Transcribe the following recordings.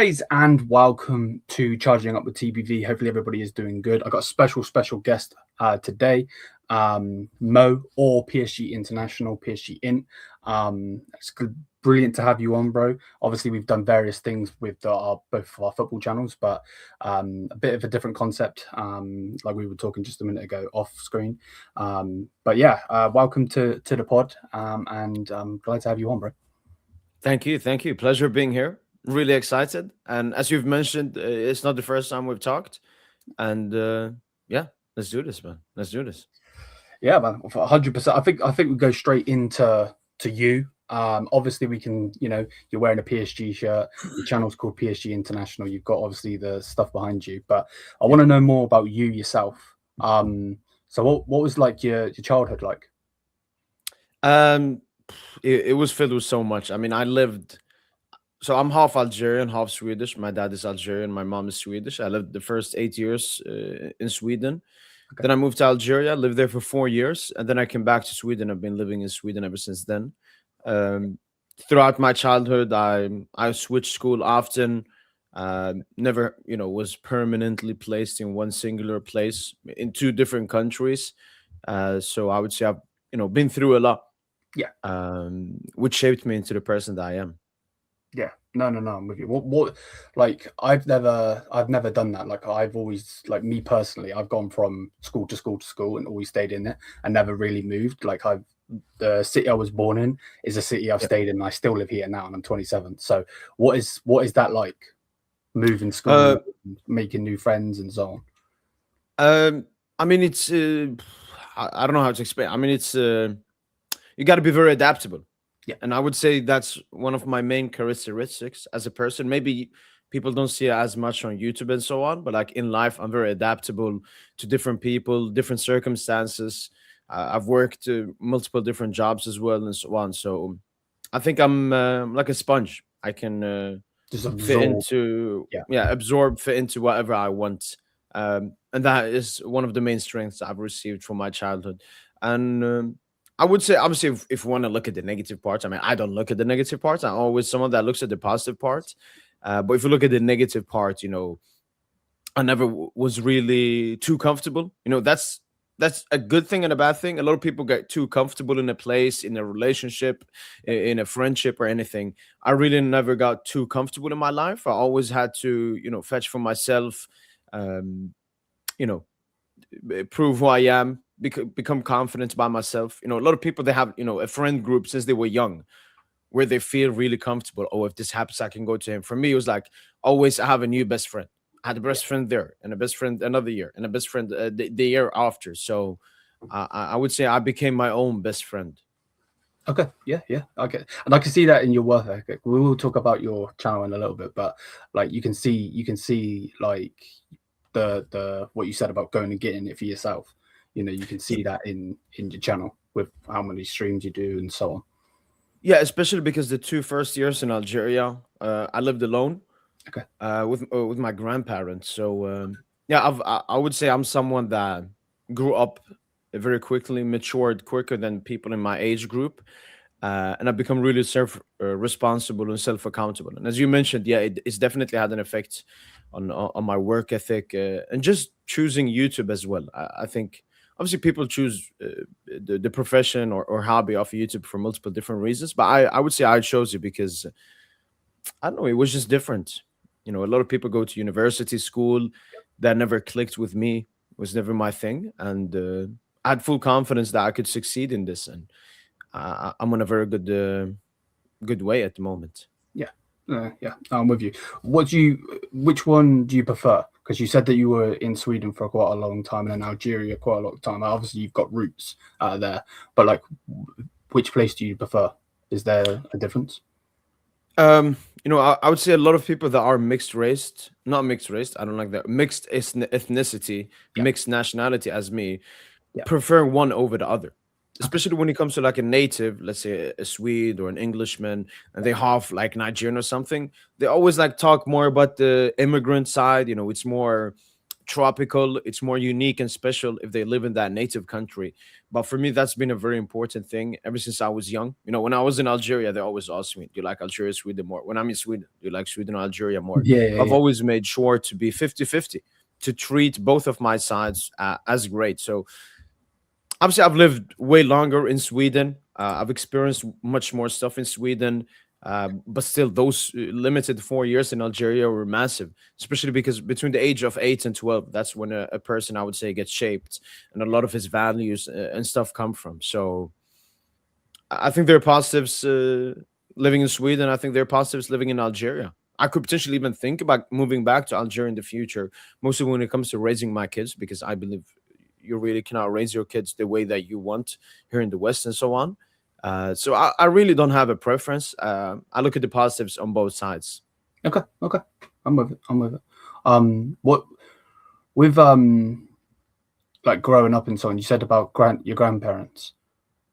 guys, and welcome to Charging Up with TBV. Hopefully everybody is doing good. I got a special guest today, Mo, or PSG International, PSG Int. Brilliant to have you on, bro. Obviously, we've done various things with both of our football channels, but a bit of a different concept, like we were talking just a minute ago off screen. But yeah, welcome to the pod, and I'm glad to have you on, bro. Thank you. Pleasure being here. Really excited. And as you've mentioned, it's not the first time we've talked. And yeah, let's do this, man. Let's do this. Yeah, man, 100%. I think we go straight into you. Obviously, we can. You're wearing a PSG shirt. Your channel's called PSG International. You've got obviously the stuff behind you, but I want to know more about you yourself. So what was like your childhood like? It was filled with so much. I mean, so I'm half Algerian, half Swedish. My dad is Algerian, my mom is Swedish. I lived the first 8 years in Sweden. Okay. Then I moved to Algeria, lived there for 4 years, and then I came back to Sweden. I've been living in Sweden ever since then. Throughout my childhood, I switched school often. Never, was permanently placed in one singular place in two different countries. So I would say I've, been through a lot. Yeah. Which shaped me into the person that I am. Yeah, no, I'm with you. What, like, I've never done that. Like, I've always, like, me personally, I've gone from school to school to school and always stayed in it and never really moved. Like, the city I was born in is a city I've stayed in, and I still live here now, and I'm 27. So, what is that like? Moving school, making new friends, and so on. I mean, it's I don't know how to explain. I mean, it's you got to be very adaptable. Yeah. And I would say that's one of my main characteristics as a person. Maybe people don't see it as much on YouTube and so on, but like in life, I'm very adaptable to different people, different circumstances. I've worked multiple different jobs as well and so on. So I think I'm like a sponge. I can just fit into, fit into whatever I want. And that is one of the main strengths I've received from my childhood. And I would say, obviously, if we want to look at the negative parts, I mean, I don't look at the negative parts. I'm always someone that looks at the positive parts. But if you look at the negative part, I never was really too comfortable. That's a good thing and a bad thing. A lot of people get too comfortable in a place, in a relationship, in a friendship or anything. I really never got too comfortable in my life. I always had to, fetch for myself, prove who I am, become confident by myself. A lot of people, they have, a friend group since they were young where they feel really comfortable. Oh, if this happens, I can go to him. For me, it was like always I have a new best friend. I had a best friend there and a best friend another year and a best friend the year after. So I would say I became my own best friend. Okay, yeah, okay, and I can see that in your work ethic. We will talk about your channel in a little bit, but like you can see like the what you said about going and getting it for yourself. You can see that in your channel with how many streams you do and so on. Yeah, especially because the 2 first years in Algeria, I lived alone. Okay. With my grandparents. So I would say I'm someone that grew up very quickly, matured quicker than people in my age group, and I've become really responsible and self accountable. And as you mentioned, yeah, it's definitely had an effect on my work ethic and just choosing YouTube as well. I think obviously people choose the profession or hobby of YouTube for multiple different reasons, but I would say I chose it because I don't know, it was just different. A lot of people go to university, school. That never clicked with me. It was never my thing. And I had full confidence that I could succeed in this. And I'm on a very good way at the moment. Yeah. Yeah, I'm with you. Which one do you prefer? Because you said that you were in Sweden for quite a long time and in Algeria quite a long time. Obviously, you've got roots there. But like, which place do you prefer? Is there a difference? I would say a lot of people that are mixed raced, not mixed race, I don't like that, mixed ethnicity, mixed nationality as me, prefer one over the other. Especially when it comes to like a native, let's say a Swede or an Englishman, and they half like Nigerian or something, they always like talk more about the immigrant side. It's more tropical, it's more unique and special if they live in that native country. But for me, that's been a very important thing ever since I was young. When I was in Algeria, they always asked me, do you like Algeria, Sweden more? When I'm in Sweden, do you like Sweden or Algeria more? Yeah, yeah, I've yeah. always made sure to be 50-50, to treat both of my sides as great. So obviously I've lived way longer in Sweden. I've experienced much more stuff in Sweden. But still, those limited 4 years in Algeria were massive, especially because between the age of 8 and 12, that's when a person, I would say, gets shaped, and a lot of his values and stuff come from. So I think there are positives living in Sweden. I think there are positives living in Algeria. I could potentially even think about moving back to Algeria in the future, mostly when it comes to raising my kids, because I believe you really cannot raise your kids the way that you want here in the West and so on. So I really don't have a preference. I look at the positives on both sides. Okay, okay. I'm with it. I'm with it. What with like growing up and so on, you said about your grandparents.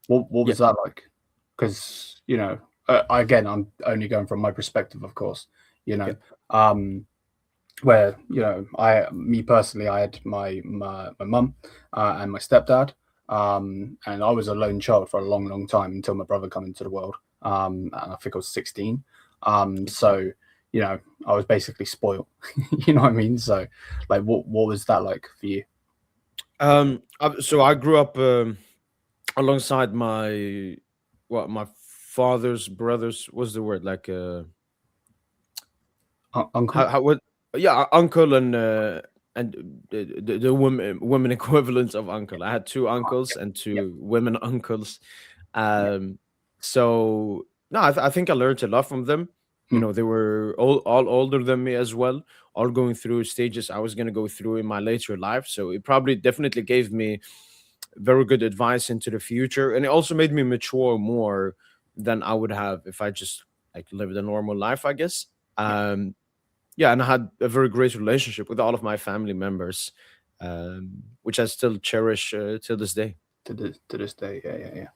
What was that like? Because again, I'm only going from my perspective, of course. Where me personally, I had my mum and my stepdad, and I was a lone child for a long, long time until my brother came into the world. And I think I was 16. So I was basically spoiled. You know what I mean? So, like, what was that like for you? So I grew up alongside my father's brothers. What's the word? Like Uncle? what? Yeah, uncle and the women equivalent of uncle. I had two uncles and Yeah. two women uncles. Yeah. So no, I think I learned a lot from them. Mm. They were all older than me as well, all going through stages I was going to go through in my later life. So it probably definitely gave me very good advice into the future, and it also made me mature more than I would have if I just like lived a normal life, I guess. Yeah. Yeah, and I had a very great relationship with all of my family members, which I still cherish till this day. To this day, yeah.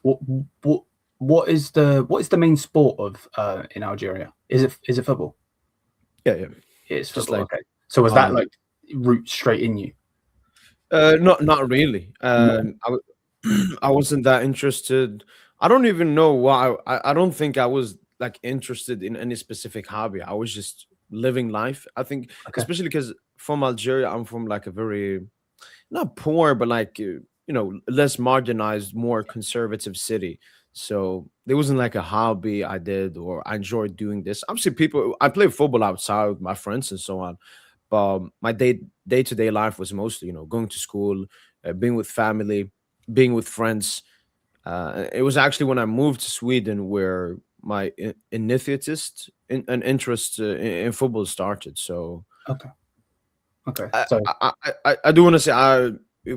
What what what is the main sport of in Algeria? Is it football? Yeah. It's Just football. like Okay. So was that um, like root straight in you? not really. No. I wasn't that interested. I don't even know why. I don't think I was like interested in any specific hobby. I was just living life. I think, Okay. especially because from Algeria, I'm from like a very not poor, but like less marginalized, more conservative city. So there wasn't like a hobby I did or I enjoyed doing this. Obviously, I play football outside with my friends and so on, but my day to day life was mostly going to school, being with family, being with friends. It was actually when I moved to Sweden where my an interest in football started. So Okay. Okay. I So I do want to say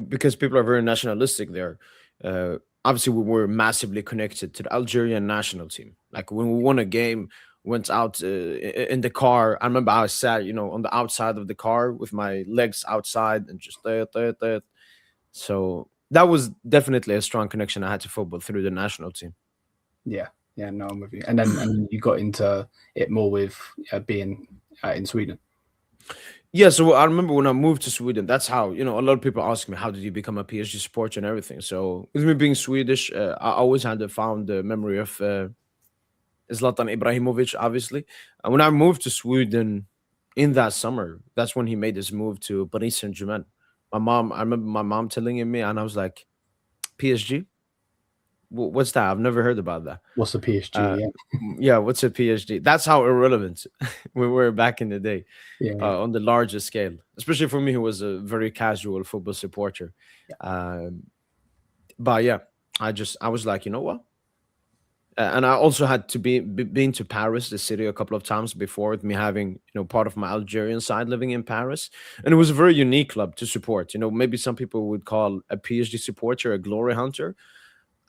because people are very nationalistic there. Uh, Obviously, we were massively connected to the Algerian national team. Like when we won a game, went out in the car. I remember I sat, on the outside of the car with my legs outside and just there. So that was definitely a strong connection I had to football through the national team. yeah, yeah. No, I'm with you. And then you got into it more with being in Sweden. Yeah, so I remember when I moved to Sweden, that's how, a lot of people ask me, how did you become a PSG supporter and everything? So, with me being Swedish, I always had a fond memory of Zlatan Ibrahimovic, obviously. And when I moved to Sweden in that summer, that's when he made his move to Paris Saint-Germain. I remember my mom telling me, and I was like, PSG? What's that? I've never heard about that. What's the Uh, PSG? Yeah, yeah, what's a PSG? That's how irrelevant we were back in the day. yeah, yeah. On the larger scale, especially for me, who was a very casual football supporter. Yeah. Um, but yeah, I was like, you know what? And I also had to been to Paris, the city, a couple of times before, with me having part of my Algerian side living in Paris, and it was a very unique club to support. Maybe some people would call a PSG supporter a glory hunter.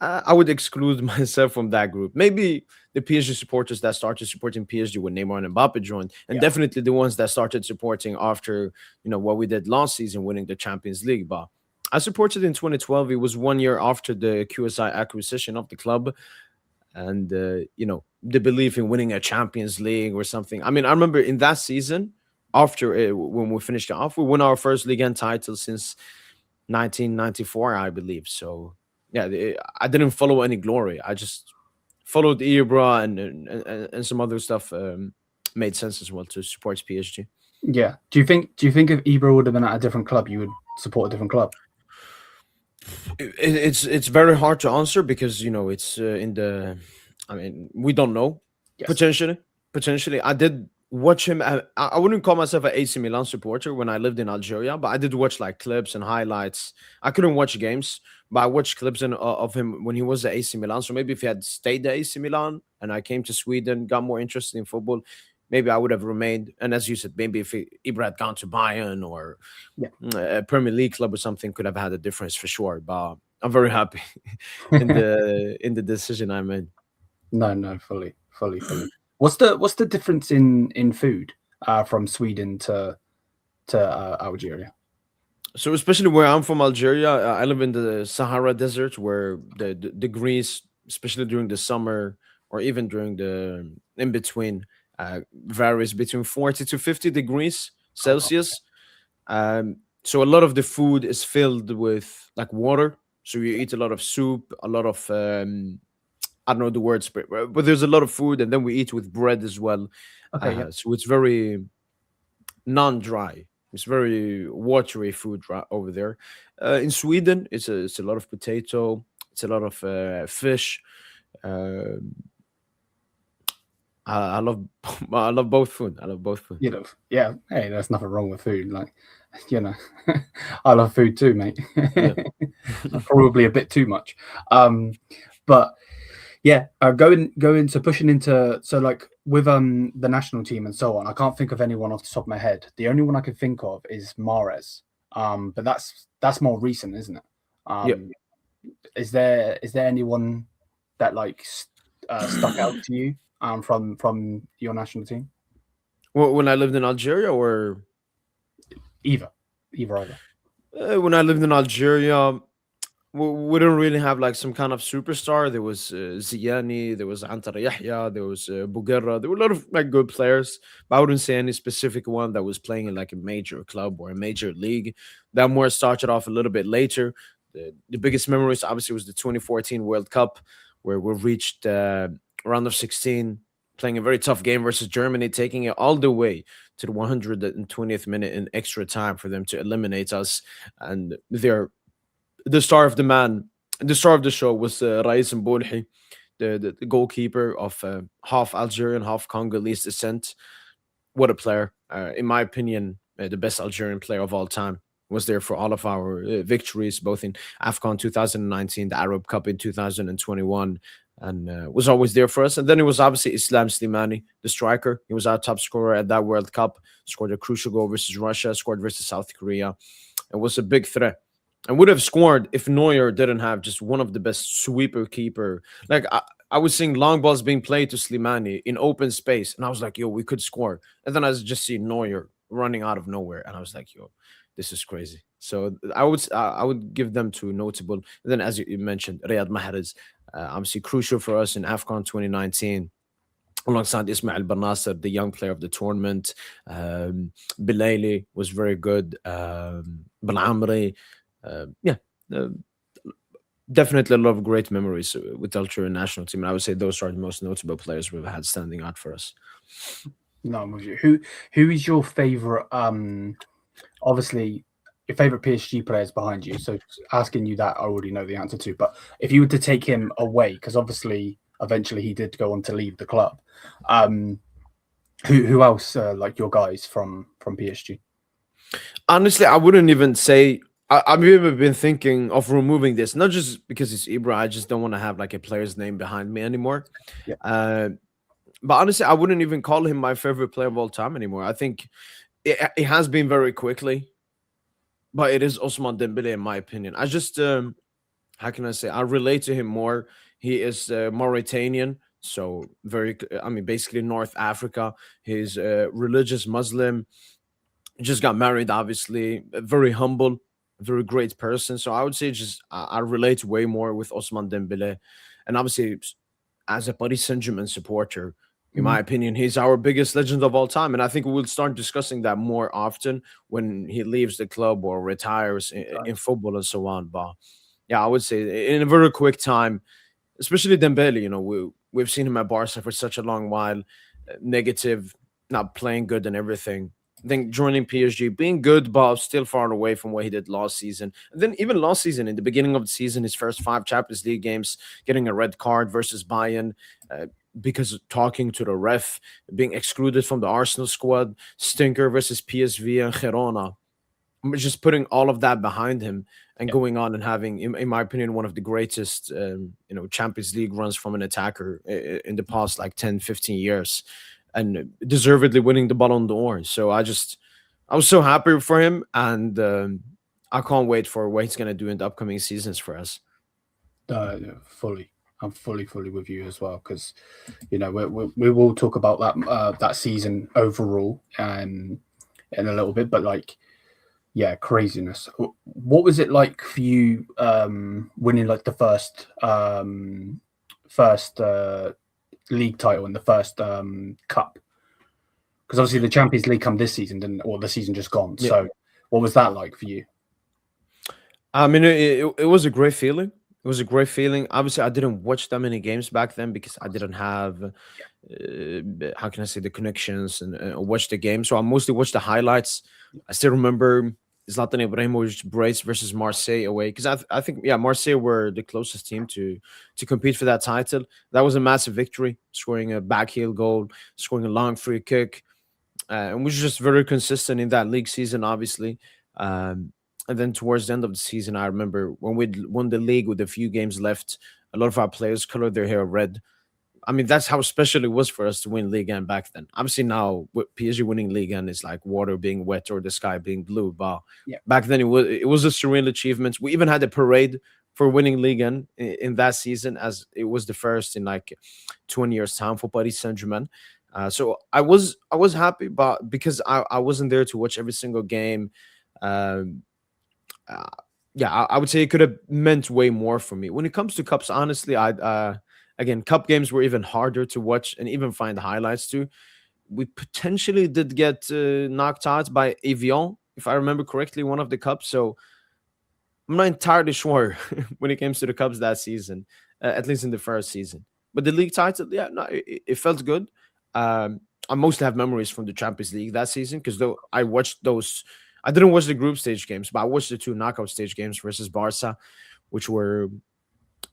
I would exclude myself from that group. Maybe the PSG supporters that started supporting PSG when Neymar and Mbappe joined, and Yeah. definitely the ones that started supporting after what we did last season, winning the Champions League. But I supported in 2012. It was 1 year after the QSI acquisition of the club, and the belief in winning a Champions League or something. I mean, I remember in that season. after when we finished it off, we won our first Ligue 1 title since 1994, I believe. So yeah, I didn't follow any glory. I just followed Ibra and some other stuff. Made sense as well to support PSG. Yeah. Do you think if Ibra would have been at a different club, you would support a different club? It's very hard to answer because it's in the. I mean, we don't know. Yes. Potentially, I did watch him. I wouldn't call myself an AC Milan supporter when I lived in Algeria, but I did watch like clips and highlights. I couldn't watch games, but I watched clips of him when he was at AC Milan. So maybe if he had stayed at AC Milan and I came to Sweden, got more interested in football, maybe I would have remained. And as you said, maybe if Ibra had gone to Bayern or Yeah. a Premier League club or something, could have had a difference for sure. But I'm very happy in the decision I made. No, fully. What's the difference in food from Sweden to Algeria? So especially where I'm from, Algeria, I live in the Sahara Desert, where the degrees, especially during the summer or even during the in between, varies between 40 to 50 degrees Oh, wow. Celsius. So a lot of the food is filled with like water. So you eat a lot of soup, a lot of I don't know the words, but there's a lot of food, and then we eat with bread as well. Okay. Yeah. So it's very non-dry. It's very watery food over there. In Sweden, it's a lot of potato. It's a lot of fish. Uh, I love I love both food. I love both food. Yeah. Hey, there's nothing wrong with food. Like, you know, I love food too, mate. Yeah. Probably a bit too much. But yeah, going to pushing into so like with the national team and so on. I can't think of anyone off the top of my head. The only one I can think of is Mahrez. But that's more recent, isn't it? Yeah. Is there anyone that like stuck out to you from your national team? Well, when I lived in Algeria, or Either either. when I lived in Algeria, we didn't really have like some kind of superstar. There was Ziani, there was Antar Yahya, there was Bouguerra. There were a lot of like good players, but I wouldn't say any specific one that was playing in like a major club or a major league. That more started off a little bit later. The biggest memories obviously was the 2014 World Cup, where we reached round of 16, playing a very tough game versus Germany, taking it all the way to the 120th minute in extra time for them to eliminate us. And the star of the star of the show was Rais Mbolhi, the goalkeeper of half Algerian, half Congolese descent. What a player! In my opinion, the best Algerian player of all time. Was there for all of our victories, both in AFCON 2019, the Arab Cup in 2021, and was always there for us. And then it was obviously Islam Slimani, the striker. He was our top scorer at that World Cup, scored a crucial goal versus Russia, scored versus South Korea, and was a big threat and would have scored if Neuer didn't have just one of the best sweeper keeper. Like I was seeing long balls being played to Slimani in open space, and I was like, "Yo, we could score." And then I just see Neuer running out of nowhere, and I was like, "Yo, this is crazy." So I would give them two notable. And then, as you mentioned, Riyad Mahrez, obviously crucial for us in AFCON 2019 alongside Ismail Bernasser, the young player of the tournament. Bilaili was very good. Ben Amri, yeah, uh, definitely a lot of great memories with the Algerian national team. And I would say those are the most notable players we've had standing out for us. No, I'm with you. Who is your favorite? Obviously, your favorite PSG players behind you. So asking you that, I already know the answer to. But if you were to take him away, because obviously eventually he did go on to leave the club. Who else like your guys from PSG? Honestly, I wouldn't even say. I've even been thinking of removing this, not just because it's Ibra. I just don't want to have like a player's name behind me anymore. Yeah. But honestly, I wouldn't even call him my favorite player of all time anymore. I think it has been very quickly, but it is Osman Dembele in my opinion. I just how can I say? I relate to him more. He is Mauritanian, so very. I mean, basically North Africa. He's a religious Muslim. Just got married, obviously. Very humble, very great person. So I would say just I relate way more with Osman Dembele, and obviously as a Paris Saint Germain supporter, In my opinion, he's our biggest legend of all time, and I think we'll start discussing that more often when he leaves the club or retires in football and so on. But yeah, I would say in a very quick time, especially Dembele. We've seen him at Barca for such a long while, negative, not playing good and everything. I think joining PSG, being good, but still far away from what he did last season. And then even last season, in the beginning of the season, his first 5 Champions League games, getting a red card versus Bayern. Because of talking to the ref, being excluded from the Arsenal squad, stinker versus PSV and Girona, just putting all of that behind him and going on and having, in my opinion, one of the greatest, Champions League runs from an attacker in the past like 10, 15 years, and deservedly winning the Ballon d'Or. So I was so happy for him, and I can't wait for what he's going to do in the upcoming seasons for us. Fully. I'm fully with you as well, because we will talk about that season overall in a little bit, but like, yeah, craziness. What was it like for you winning like the first league title and the first cup? Because obviously the Champions League come this season, didn't it? Or the season just gone. Yeah. So what was that like for you? I mean, it was a great feeling. It was a great feeling. Obviously, I didn't watch that many games back then because I didn't have, how can I say, the connections and watch the game. So I mostly watched the highlights. I still remember Zlatan Ibrahimovic brace versus Marseille away, because I think Marseille were the closest team to compete for that title. That was a massive victory, scoring a backheel goal, scoring a long free kick, and was just very consistent in that league season, obviously. And then towards the end of the season, I remember when we won the league with a few games left, a lot of our players colored their hair red. I mean, that's how special it was for us to win Ligue 1 back then. Obviously now with PSG winning Ligue 1 is like water being wet or the sky being blue. But back then it was a surreal achievement. We even had a parade for winning Ligue 1 in that season, as it was the first in like 20 years' time for Paris Saint-Germain. So I was happy, but because I wasn't there to watch every single game. I would say it could have meant way more for me. When it comes to cups, honestly, again, cup games were even harder to watch and even find highlights to. We potentially did get knocked out by Evian, if I remember correctly, one of the cups. So I'm not entirely sure when it comes to the cups that season, at least in the first season. But the league title, it felt good. I mostly have memories from the Champions League that season, because though I watched those. I didn't watch the group stage games, but I watched the 2 knockout stage games versus Barca, which were,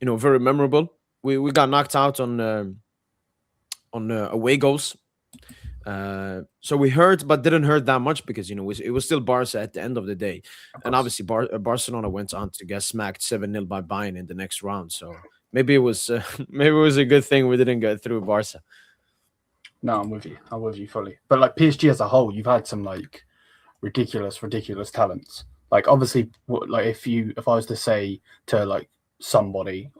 very memorable. We got knocked out on away goals, so we hurt, but didn't hurt that much because it was still Barca at the end of the day, and obviously Barcelona went on to get smacked 7-0 by Bayern in the next round. So maybe it was a good thing we didn't get through Barca. No, I'm with you fully. But like PSG as a whole, you've had some like ridiculous talents. Like obviously, like if I was to say to like somebody,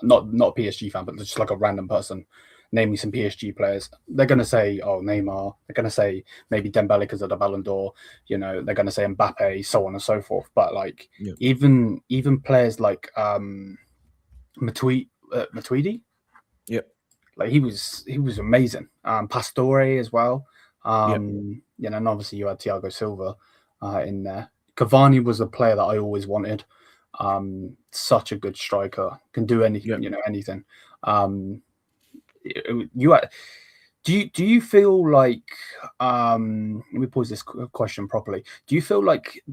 not a PSG fan, but just like a random person, name me some PSG players, they're gonna say, oh, Neymar. They're gonna say maybe Dembele because of the Ballon d'Or. They're gonna say Mbappe, so on and so forth. But like even players like Matuidi, like he was amazing. Pastore as well. And obviously you had Thiago Silva in there. Cavani was a player that I always wanted. Such a good striker, can do anything. Anything. Do you feel like? Let me pose this question properly. Do you feel like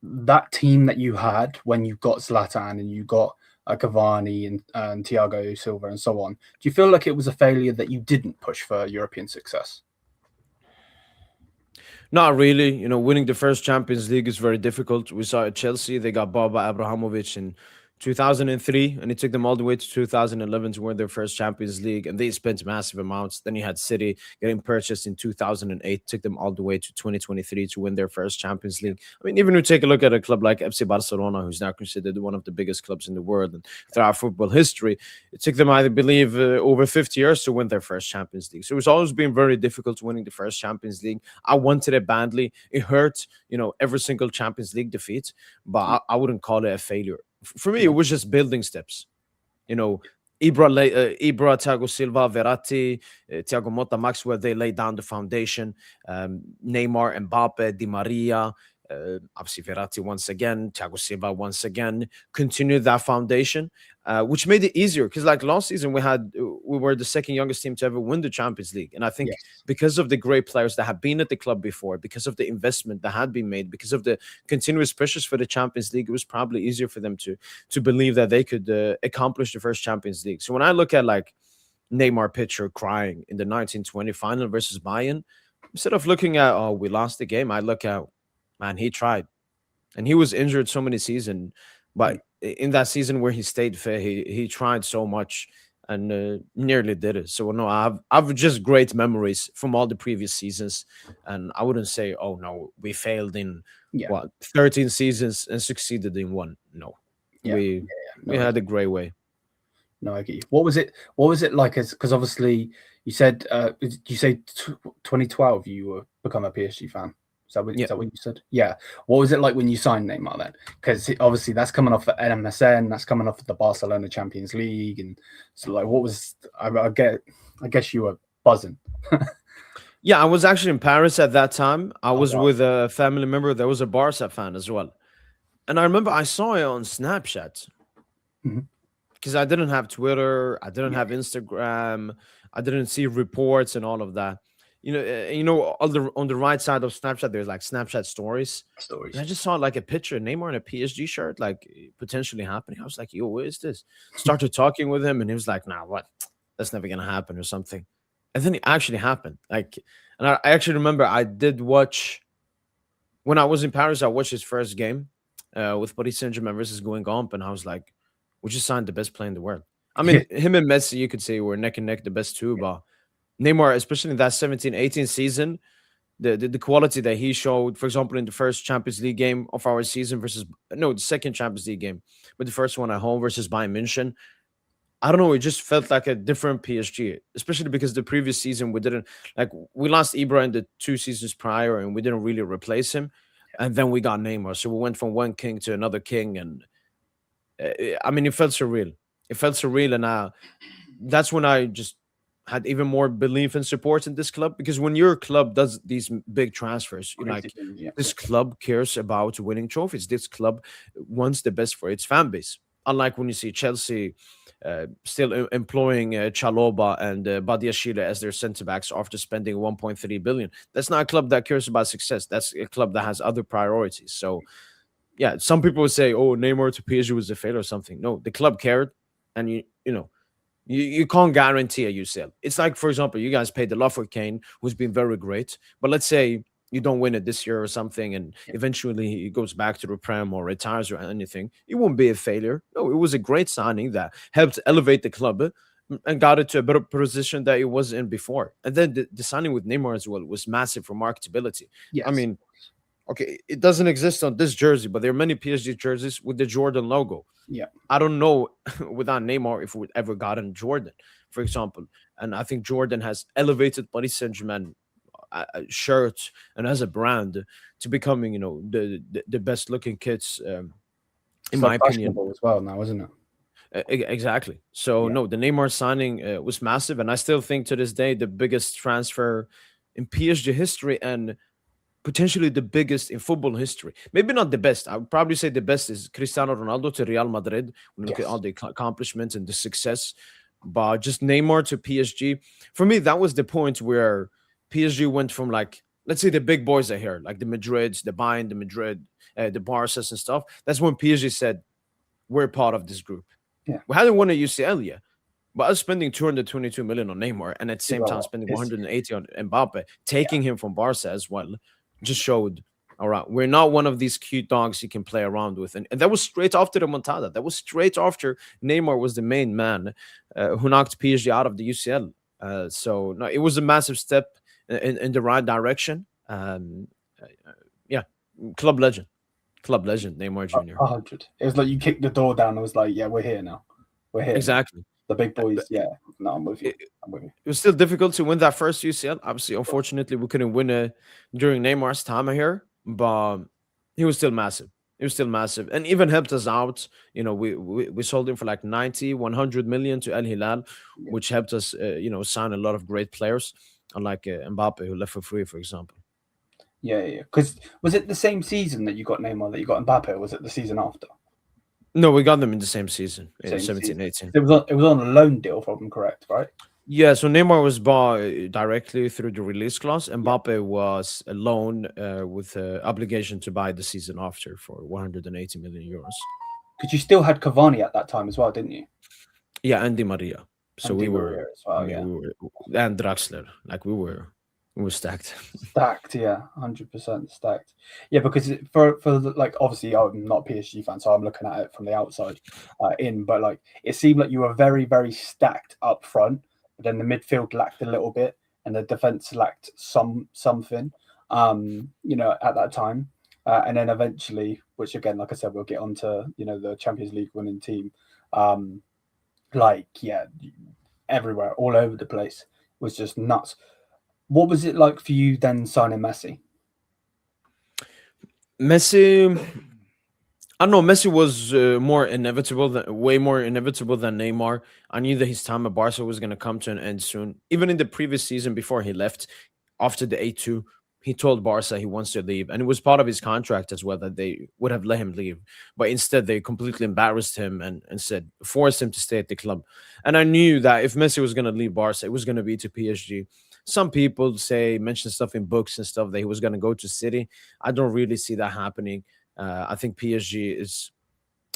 that team that you had when you got Zlatan and you got Cavani and Thiago Silva and so on, do you feel like it was a failure that you didn't push for European success? Not really. Winning the first Champions League is very difficult. We saw at Chelsea, they got bought by Abramovich in 2003, and it took them all the way to 2011 to win their first Champions League, and they spent massive amounts. Then you had City getting purchased in 2008, took them all the way to 2023 to win their first Champions League. I mean, even if you take a look at a club like FC Barcelona, who's now considered one of the biggest clubs in the world and throughout football history, it took them, I believe, over 50 years to win their first Champions League. So it's always been very difficult winning the first Champions League. I wanted it badly. It hurt, every single Champions League defeat, but I wouldn't call it a failure. For me, it was just building steps. Ibra, Thiago Silva, Verratti, Thiago Motta, Maxwell, they laid down the foundation. Neymar, Mbappe, Di Maria, obviously Verratti once again, Thiago Silva once again, continued that foundation, which made it easier because like last season we were the second youngest team to ever win the Champions League, and I think Yes. because of the great players that have been at the club before, because of the investment that had been made, because of the continuous pressures for the Champions League, it was probably easier for them to believe that they could accomplish the first Champions League. So when I look at like Neymar picture crying in the 1920 final versus Bayern, instead of looking at, oh, we lost the game, I look at, man, he tried. And he was injured so many seasons, Mm. but in that season where he stayed fit, he tried so much and nearly did it. So no, I've just great memories from all the previous seasons, and I wouldn't say, oh no, we failed in Yeah. what 13 seasons and succeeded in one. No, Yeah. we No, we had a great way. no, I get you. What was it? What was it like? Because obviously you said, did you say 2012 you were become a PSG fan? Yeah. Is that what you said? Yeah. What was it like when you signed Neymar then? Because obviously that's coming off the MSN, that's coming off the Barcelona Champions League, and so like, what was? I guess you were buzzing. Yeah, I was actually in Paris at that time. I Oh, was wow. with a family member that was a Barca fan as well. And I remember I saw it on Snapchat Mhm. because I didn't have Twitter, I didn't Yeah. have Instagram, I didn't see reports and all of that. On the right side of Snapchat, there's like Snapchat stories. And I Stories. just saw like a picture of Neymar in a PSG shirt, like potentially happening. I was like, yo, what is this? Started talking with him, and he was like, nah, what? That's never gonna happen or something. And then it actually happened. Like, and I actually remember I did watch when I was in Paris, I watched his first game with Paris Saint Germain versus Guingamp, and I was like, "We just signed the best player in the world." I Yeah. mean, him and Messi, you could say were neck and neck, the best two, but Neymar, especially in that 17-18 season, the quality that he showed, for example, in the first Champions League game of our season versus no, the second Champions League game, but the first one at home versus Bayern München. I don't know. It just felt like a different PSG, especially because the previous season we didn't like we lost Ibra in the 2 seasons prior, and we didn't really replace him, and then we got Neymar, so we went from one king to another king, and I mean, it felt surreal. It felt surreal, and that's when I just had even more belief and support in this club because when your club does these big transfers, you're Crazy like, things. Yeah. this club cares about winning trophies. This club wants the best for its fan base. Unlike when you see Chelsea still employing Chaloba and Badiashile as their centre backs after spending 1.3 billion. That's not a club that cares about success. That's a club that has other priorities. So yeah, some people would say, "Oh, Neymar to PSG was a failure or something." No, the club cared, and you can't guarantee a UCL. It's like, for example, you guys paid a lot for Kane, who's been very great, but let's say you don't win it this year or something, and Yeah. eventually he goes back to the Prem or retires or anything. It won't be a failure. No, it was a great signing that helped elevate the club and got it to a better position that it was in before. And then the signing with Neymar as well was massive for marketability. I Yes. mean, okay, it doesn't exist on this jersey, but there are many PSG jerseys with the Jordan logo. Yeah. I don't know without Neymar if we'd ever gotten Jordan, for example. And I think Jordan has elevated Paris Saint Germain shirt and as a brand to becoming, the best looking kits, in It's my like opinion. fashionable as well now, isn't it? Exactly. So Yeah. no, the Neymar signing was massive, and I still think to this day the biggest transfer in PSG history and potentially the biggest in football history. Maybe not the best. I would probably say the best is Cristiano Ronaldo to Real Madrid when you look at all Yes. the accomplishments and the success. But just Neymar to PSG, for me, that was the point where PSG went from like, let's say the big boys are here, like the Madrids, the Bayern, the Madrid, the Barca's and stuff. That's when PSG said, we're part of this group. Yeah. We hadn't won a UCL yet. But us spending 222 million on Neymar and at the same time Well, spending it's 180 on Mbappe, taking him from Barca as well, just showed, all right, we're not one of these cute dogs you can play around with. And that was straight after the Montada. That was straight after Neymar was the main man who knocked PSG out of the UCL. So no, it was a massive step in the right direction. Yeah, club legend, Neymar Jr. 100. It was like you kicked the door down. I was like, yeah, we're here now. We're here now. Exactly. The big But boys. Yeah. No, I'm with you. it, I'm with you. it was still difficult to win that first UCL. Obviously, unfortunately, we couldn't win it during Neymar's time here, but he was still massive. It was still massive, and even helped us out. We sold him for like 90, 100 million to Al Hilal, Yeah, which helped us, sign a lot of great players, unlike Mbappe, who left for free, for example. yeah. Because was it the same season that you got Neymar that you got Mbappe? Or was it the season after? No, we got them in the same season, in Same 17, season. 18. It was on a loan deal, if I'm correct, right? Yeah, so Neymar was bought directly through the release clause. Yeah. Mbappe was a loan with obligation to buy the season after for 180 million euros. Because you still had Cavani at that time as well, didn't you? Yeah, and Di Maria. So And Di we Maria were, as well. I mean, Yeah, we were, and Draxler. Like we were stacked. stacked. Yeah, 100% stacked. Yeah, because like obviously I'm not a PSG fan, so I'm looking at it from the outside in. But like it seemed like you were very very stacked up front, but then the midfield lacked a little bit, and the defense lacked something. At that time. And then eventually, which again, like I said, we'll get onto the Champions League winning team. Um, like yeah, everywhere, all over the place, was just nuts. What was it like for you then signing Messi? Messi, I don't know. Messi was way more inevitable than Neymar. I knew that his time at Barca was going to come to an end soon. Even in the previous season before he left, after the 8-2, he told Barca he wants to leave. And it was part of his contract as well that they would have let him leave. But instead, they completely embarrassed him and forced him to stay at the club. And I knew that if Messi was going to leave Barca, it was going to be to PSG. Some people mention stuff in books and stuff that he was going to go to City. I don't really see that happening. I think PSG is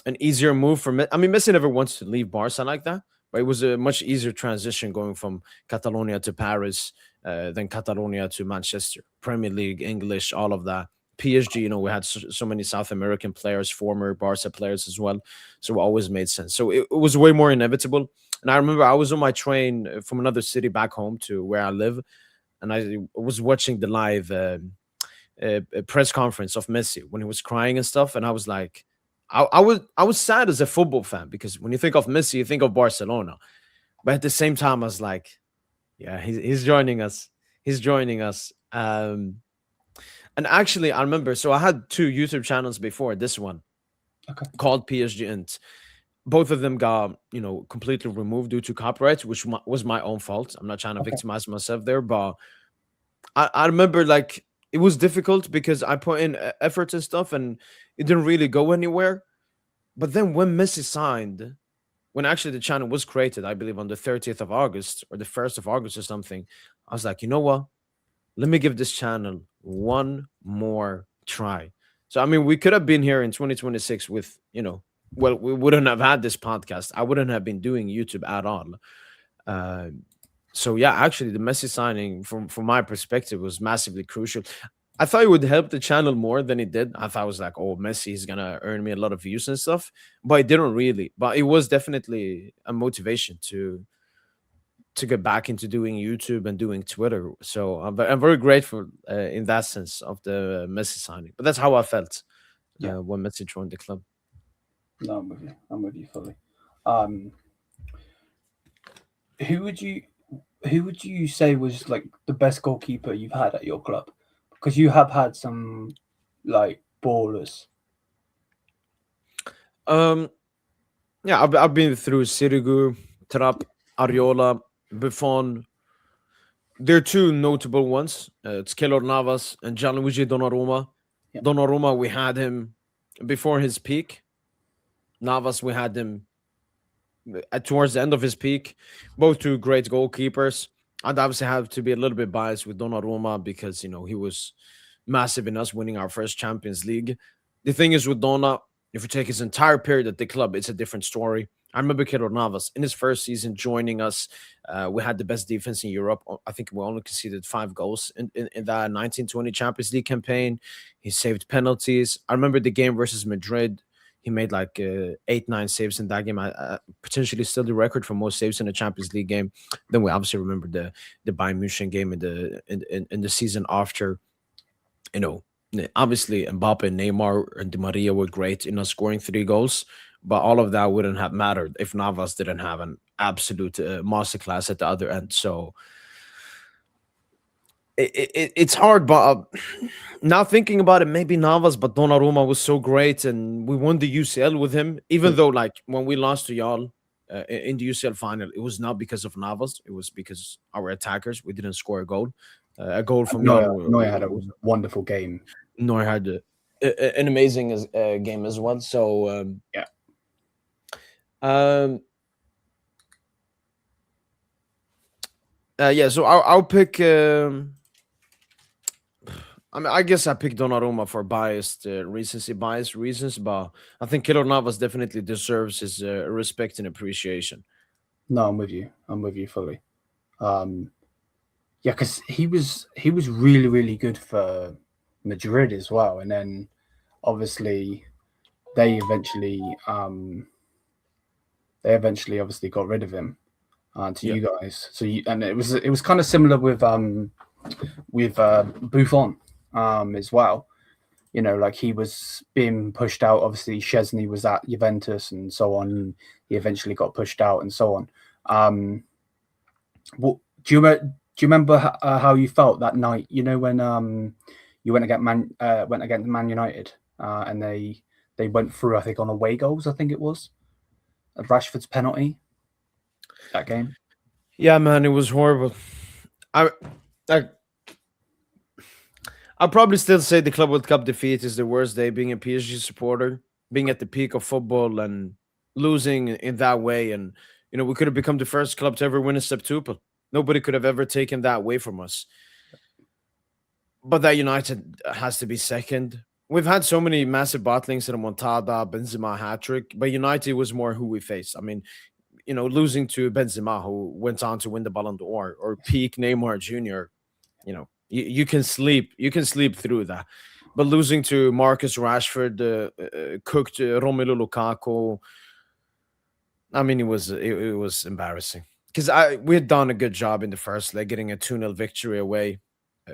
an easier move for Messi. I mean, Messi never wants to leave Barca like that, but it was a much easier transition going from Catalonia to Paris than Catalonia to Manchester. Premier League, English, all of that. PSG, we had so many South American players, former Barca players as well. So it always made sense. So it was way more inevitable. And I remember I was on my train from another city back home to where I live, and I was watching the live a press conference of Messi when he was crying and stuff, and I was like, I was sad as a football fan because when you think of Messi, you think of Barcelona, but at the same time, I was like, yeah, he's joining us. He's joining us. And actually, I remember. So I had two YouTube channels before this one Okay. called PSG Int. Both of them got completely removed due to copyright, which was my own fault. I'm not trying to Okay. victimize myself there, but I remember like it was difficult because I put in efforts and stuff and it didn't really go anywhere. But then when Messi signed, when actually the channel was created, I believe on the 30th of August or the 1st of August or something, I was like, you know what? Let me give this channel one more try. So, I mean, we could have been here in 2026 with, well, we wouldn't have had this podcast. I wouldn't have been doing YouTube at all. Uh, so yeah, actually, the Messi signing, from my perspective, was massively crucial. I thought it would help the channel more than it did. I thought it was like, oh, Messi is gonna earn me a lot of views and stuff, but it didn't really. But it was definitely a motivation to get back into doing YouTube and doing Twitter. So I'm very grateful in that sense of the Messi signing. But that's how I felt Yeah. when Messi joined the club. No, I'm with you fully. Um, who would you say was like the best goalkeeper you've had at your club? Because you have had some like ballers. Yeah, I've been through Sirigu, Trapp, Ariola, Buffon. There are two notable ones. It's Keylor Navas and Gianluigi Donnarumma. Yeah. Donnarumma, we had him before his peak. Navas, we had him towards the end of his peak. Both two great goalkeepers. I'd obviously have to be a little bit biased with Donnarumma because he was massive in us winning our first Champions League. The thing is with Donna, if you take his entire period at the club, it's a different story. I remember Keylor Navas in his first season joining us. We had the best defense in Europe. I think we only conceded 5 goals in that 1920 Champions League campaign. He saved penalties. I remember the game versus Madrid. He made like 8-9 saves in that game. Potentially still the record for most saves in a Champions League game. Then we obviously remember the Bayern Munich game in the season after. Obviously Mbappe, Neymar, and Di Maria were great in us scoring 3 goals, but all of that wouldn't have mattered if Navas didn't have an absolute masterclass at the other end. So it's hard, but now thinking about it, maybe Navas, but Donnarumma was so great, and we won the UCL with him. Even though, like, when we lost to y'all in the UCL final, it was not because of Navas; it was because our attackers, we didn't score a goal. A goal from y'all. Neuer had a wonderful game. Neuer had an amazing game as well. So yeah. Yeah, so I'll pick. I mean, I guess I picked Donnarumma for biased recency bias reasons, but I think Keylor Navas definitely deserves his respect and appreciation. No, I'm with you. I'm with you fully. Yeah, because he was really, really good for Madrid as well, and then obviously they eventually obviously got rid of him to you guys. So and it was kind of similar with Buffon as well. You know, like he was being pushed out. Obviously, Szczesny was at Juventus and so on. And he eventually got pushed out and so on. What do you remember how you felt that night? You know, when you went against Man United and they went through, I think, on away goals. I think it was Rashford's penalty that game. Yeah, man, it was horrible. I'll probably still say the Club World Cup defeat is the worst day being a PSG supporter, being at the peak of football and losing in that way. And, you know, we could have become the first club to ever win a septuple. Nobody could have ever taken that away from us. But that United has to be second. We've had so many massive battlings in Montada, Benzema hat-trick, but United was more who we faced. I mean, you know, losing to Benzema, who went on to win the Ballon d'Or, or peak Neymar Jr., you know, you can sleep through that. But losing to Marcus Rashford, cooked Romelu Lukaku, I mean, it was embarrassing. Because we had done a good job in the first leg, getting a 2-0 victory away.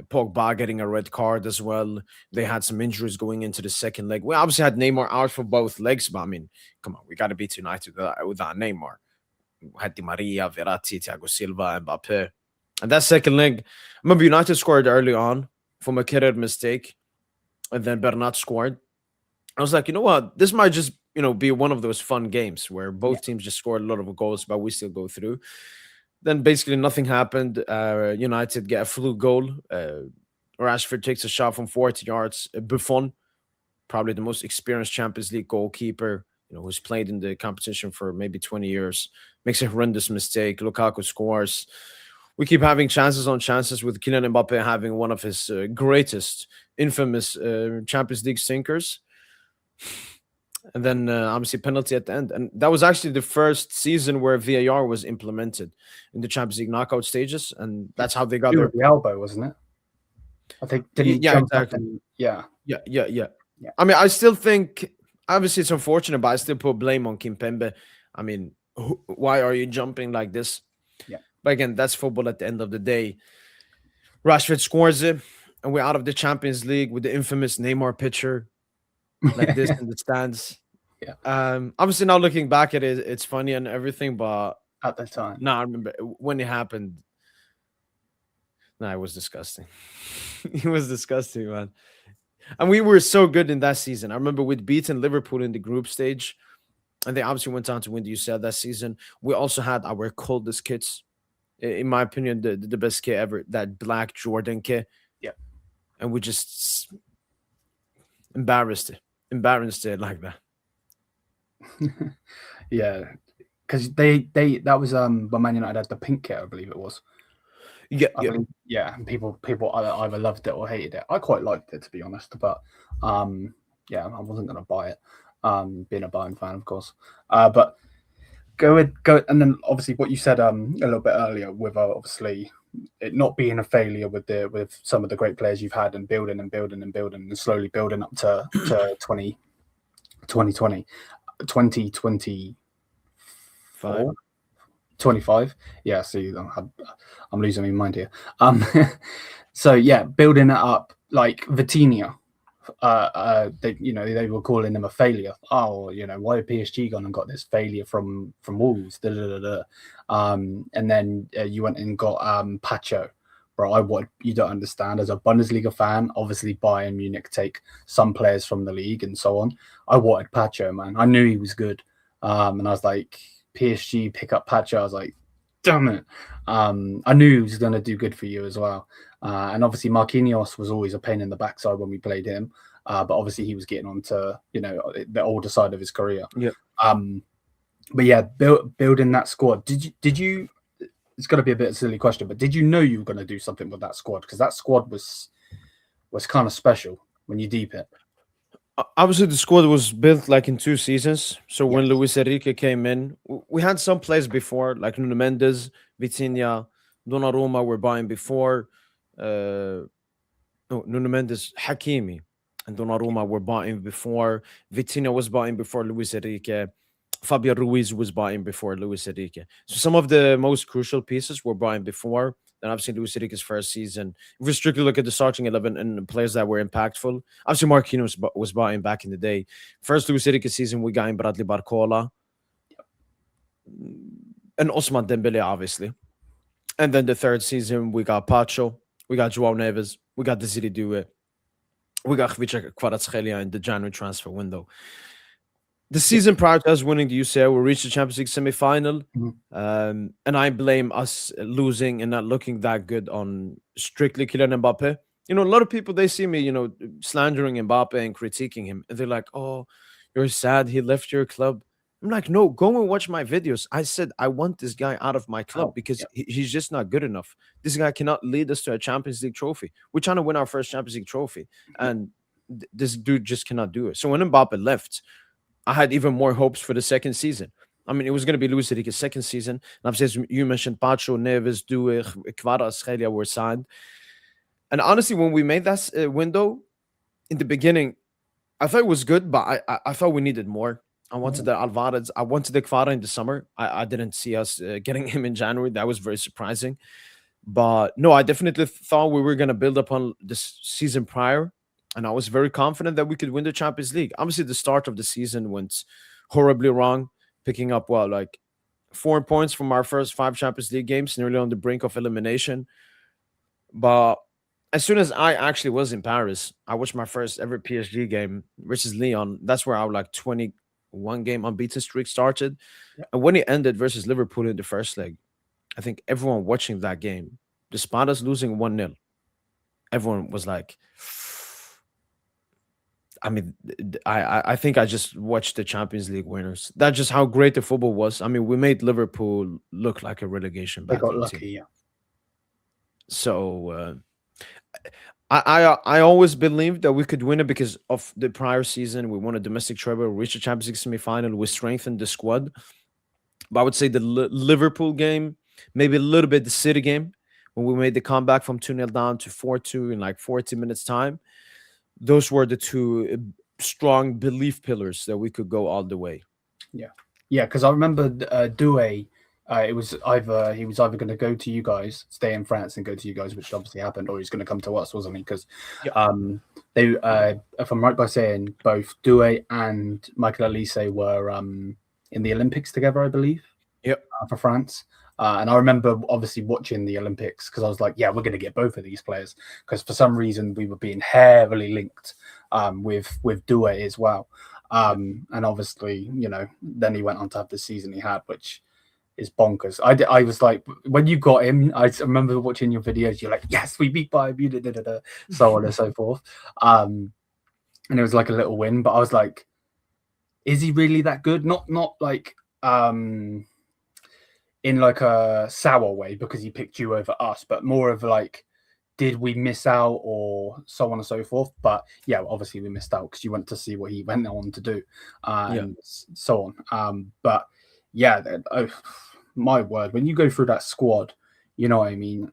Pogba getting a red card as well. They had some injuries going into the second leg. We obviously had Neymar out for both legs, but I mean, come on, we got to beat United without Neymar. We had Di Maria, Verratti, Thiago Silva, Mbappe. And that second leg, I remember United scored early on from a cred mistake, and then Bernat scored. I was like, you know what? This might just, you know, be one of those fun games where both teams just scored a lot of goals, but we still go through. Then basically nothing happened. United get a fluke goal. Rashford takes a shot from 40 yards. Buffon, probably the most experienced Champions League goalkeeper, you know, who's played in the competition for maybe 20 years, makes a horrendous mistake. Lukaku scores. We keep having chances on chances with Kylian Mbappe having one of his greatest, infamous Champions League sinkers. And then obviously penalty at the end. And that was actually the first season where VAR was implemented in the Champions League knockout stages. And that's how they got their... the elbow, wasn't it? I think, did he jump exactly. And, yeah. I mean, I still think, obviously it's unfortunate, but I still put blame on Kimpembe. I mean, why are you jumping like this? Yeah. But again, that's football at the end of the day. Rashford scores it, and we're out of the Champions League with the infamous Neymar picture like this in the stands. Yeah. Obviously, now looking back at it, it's funny and everything, but at the time, no, I remember when it happened. No, it was disgusting. It was disgusting, man. And we were so good in that season. I remember we'd beaten Liverpool in the group stage, and they obviously went on to win the UCL that season. We also had our coldest kits. In my opinion, the best kit ever, that black Jordan kit. Yeah. And we just embarrassed it like that. Yeah. Because that was when Man United had the pink kit, I believe it was. Yeah. And people either loved it or hated it. I quite liked it, to be honest, but yeah, I wasn't gonna buy it. Being a Bayern fan, of course. But go, and then obviously what you said a little bit earlier with obviously it not being a failure with some of the great players you've had and building and slowly building up to 2020 25. Yeah, see, I'm losing my mind here. So yeah, building it up like Vitinha. They were calling him a failure. Oh, you know, why PSG gone and got this failure from Wolves? And then you went and got Pacho, bro, you don't understand. As a Bundesliga fan, obviously Bayern Munich take some players from the league and so on. I wanted Pacho, man. I knew he was good. And I was like, PSG pick up Pacho. I was like, damn it. I knew he was going to do good for you as well. And obviously Marquinhos was always a pain in the backside when we played him. But obviously he was getting on to, the older side of his career. Yeah. But yeah, building that squad. Did you? It's going to be a bit of a silly question, but did you know you were going to do something with that squad? Because that squad was kind of special when you deep it. Obviously, the squad was built like in 2 seasons. So when Luis Enrique came in, we had some players before, like Nuno Mendes, Vitinha, Donnarumma were buying before. Nuno Mendes, Hakimi, and Donnarumma were buying before. Vitinha was buying before Luis Enrique. Fabio Ruiz was buying before Luis Enrique. So some of the most crucial pieces were buying before. Then obviously Luis Enrique's first season. If we strictly look at the starting 11 and the players that were impactful, obviously Marquinhos was buying back in the day. First Luis Enrique season, we got in Bradley Barcola and Ousmane Dembele, obviously. And then the third season, we got Pacho, we got João Neves, we got Desiree Doué, we got Khvicha Kvaratskhelia in the January transfer window. The season prior to us winning the UCL, we reached the Champions League semi-final, and I blame us losing and not looking that good on strictly Kylian Mbappe. A lot of people, they see me, slandering Mbappe and critiquing him, and they're like, "Oh, you're sad he left your club." I'm like, "No, go and watch my videos." I said I want this guy out of my club because he's just not good enough. This guy cannot lead us to a Champions League trophy. We're trying to win our first Champions League trophy, and this dude just cannot do it. So when Mbappe left, I had even more hopes for the second season. I mean, it was going to be Luis Enrique's second season. And as you mentioned, Pacho, Neves, Doué, Kvaratskhelia were signed. And honestly, when we made that window in the beginning, I thought it was good, but I thought we needed more. I wanted the Alvarez. I wanted the Kvara in the summer. I didn't see us getting him in January. That was very surprising. But no, I definitely thought we were going to build upon this season prior. And I was very confident that we could win the Champions League. Obviously, the start of the season went horribly wrong, picking up, 4 points from our first 5 Champions League games, nearly on the brink of elimination. But as soon as I actually was in Paris, I watched my first ever PSG game versus Lyon. That's where our 21-game unbeaten streak started. Yeah. And when it ended versus Liverpool in the first leg, I think everyone watching that game, despite us losing 1-0, everyone was like, I mean, I think I just watched the Champions League winners. That's just how great the football was. I mean, we made Liverpool look like a relegation battle. They got lucky, yeah. So I always believed that we could win it because of the prior season. We won a domestic treble, reached the Champions League semi-final. We strengthened the squad. But I would say the Liverpool game, maybe a little bit the City game, when we made the comeback from 2-0 down to 4-2 in 40 minutes time. Those were the 2 strong belief pillars that we could go all the way. Yeah, because I remember Doué. He was either going to go to you guys, stay in France, and go to you guys, which obviously happened, or he's going to come to us, wasn't he? Because they, if I'm right by saying, both Doué and Michael Olise were in the Olympics together, I believe. Yep, for France. And I remember obviously watching the Olympics because I was like, yeah, we're going to get both of these players because for some reason we were being heavily linked with Doué as well. And obviously, then he went on to have the season he had, which is bonkers. I was like, when you got him, I remember watching your videos, you're like, yes, we beat Bayern Munich, so on and so forth. And it was like a little win, but I was like, is he really that good? Not like in like a sour way because he picked you over us, but more of like, did we miss out or so on and so forth? But yeah, obviously we missed out because you went to see what he went on to do and so on. But yeah, my word, when you go through that squad, you know what I mean?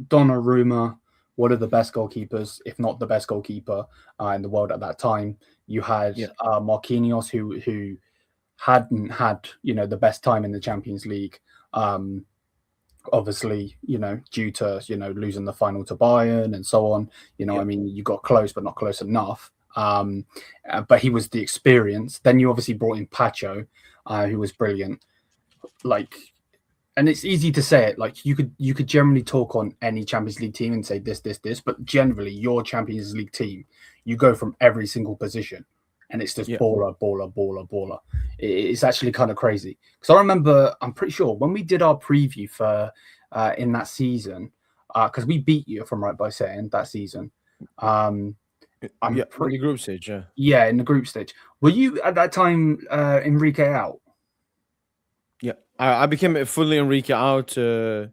Donnarumma, one of the best goalkeepers, if not the best goalkeeper in the world at that time. You had Marquinhos, who hadn't had, the best time in the Champions League. Obviously, due to, losing the final to Bayern and so on, I mean, you got close, but not close enough. But he was the experience. Then you obviously brought in Pacho, who was brilliant. Like, and it's easy to say it. Like you could generally talk on any Champions League team and say this, but generally your Champions League team, you go from every single position, and it's just Yeah. baller. It's actually kind of crazy because I remember, I'm pretty sure when we did our preview for in that season, because we beat you, if I'm right by saying, that season. I'm In pretty the group stage, yeah. Yeah, in the group stage. Were you at that time Enrique out? Yeah, I became a fully Enrique out. Yeah,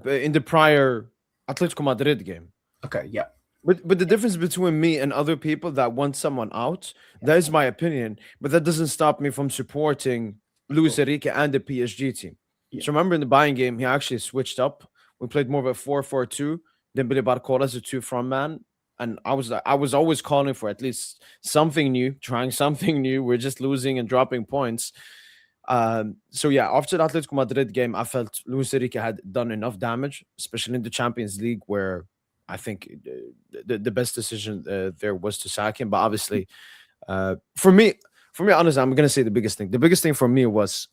in the prior Atletico Madrid game. Okay, yeah. But the difference between me and other people that want someone out, that is my opinion. But that doesn't stop me from supporting Luis Enrique and the PSG team. Yeah. So remember in the buying game, he actually switched up. We played more of a 4-4-2. Dembele Barcola as a two front man. And I was always calling for at least something new, trying something new. We're just losing and dropping points. So yeah, after the Atletico Madrid game, I felt Luis Enrique had done enough damage, especially in the Champions League, where I think the best decision there was to sack him. But obviously, for me, honestly, I'm gonna say the biggest thing. The biggest thing for me was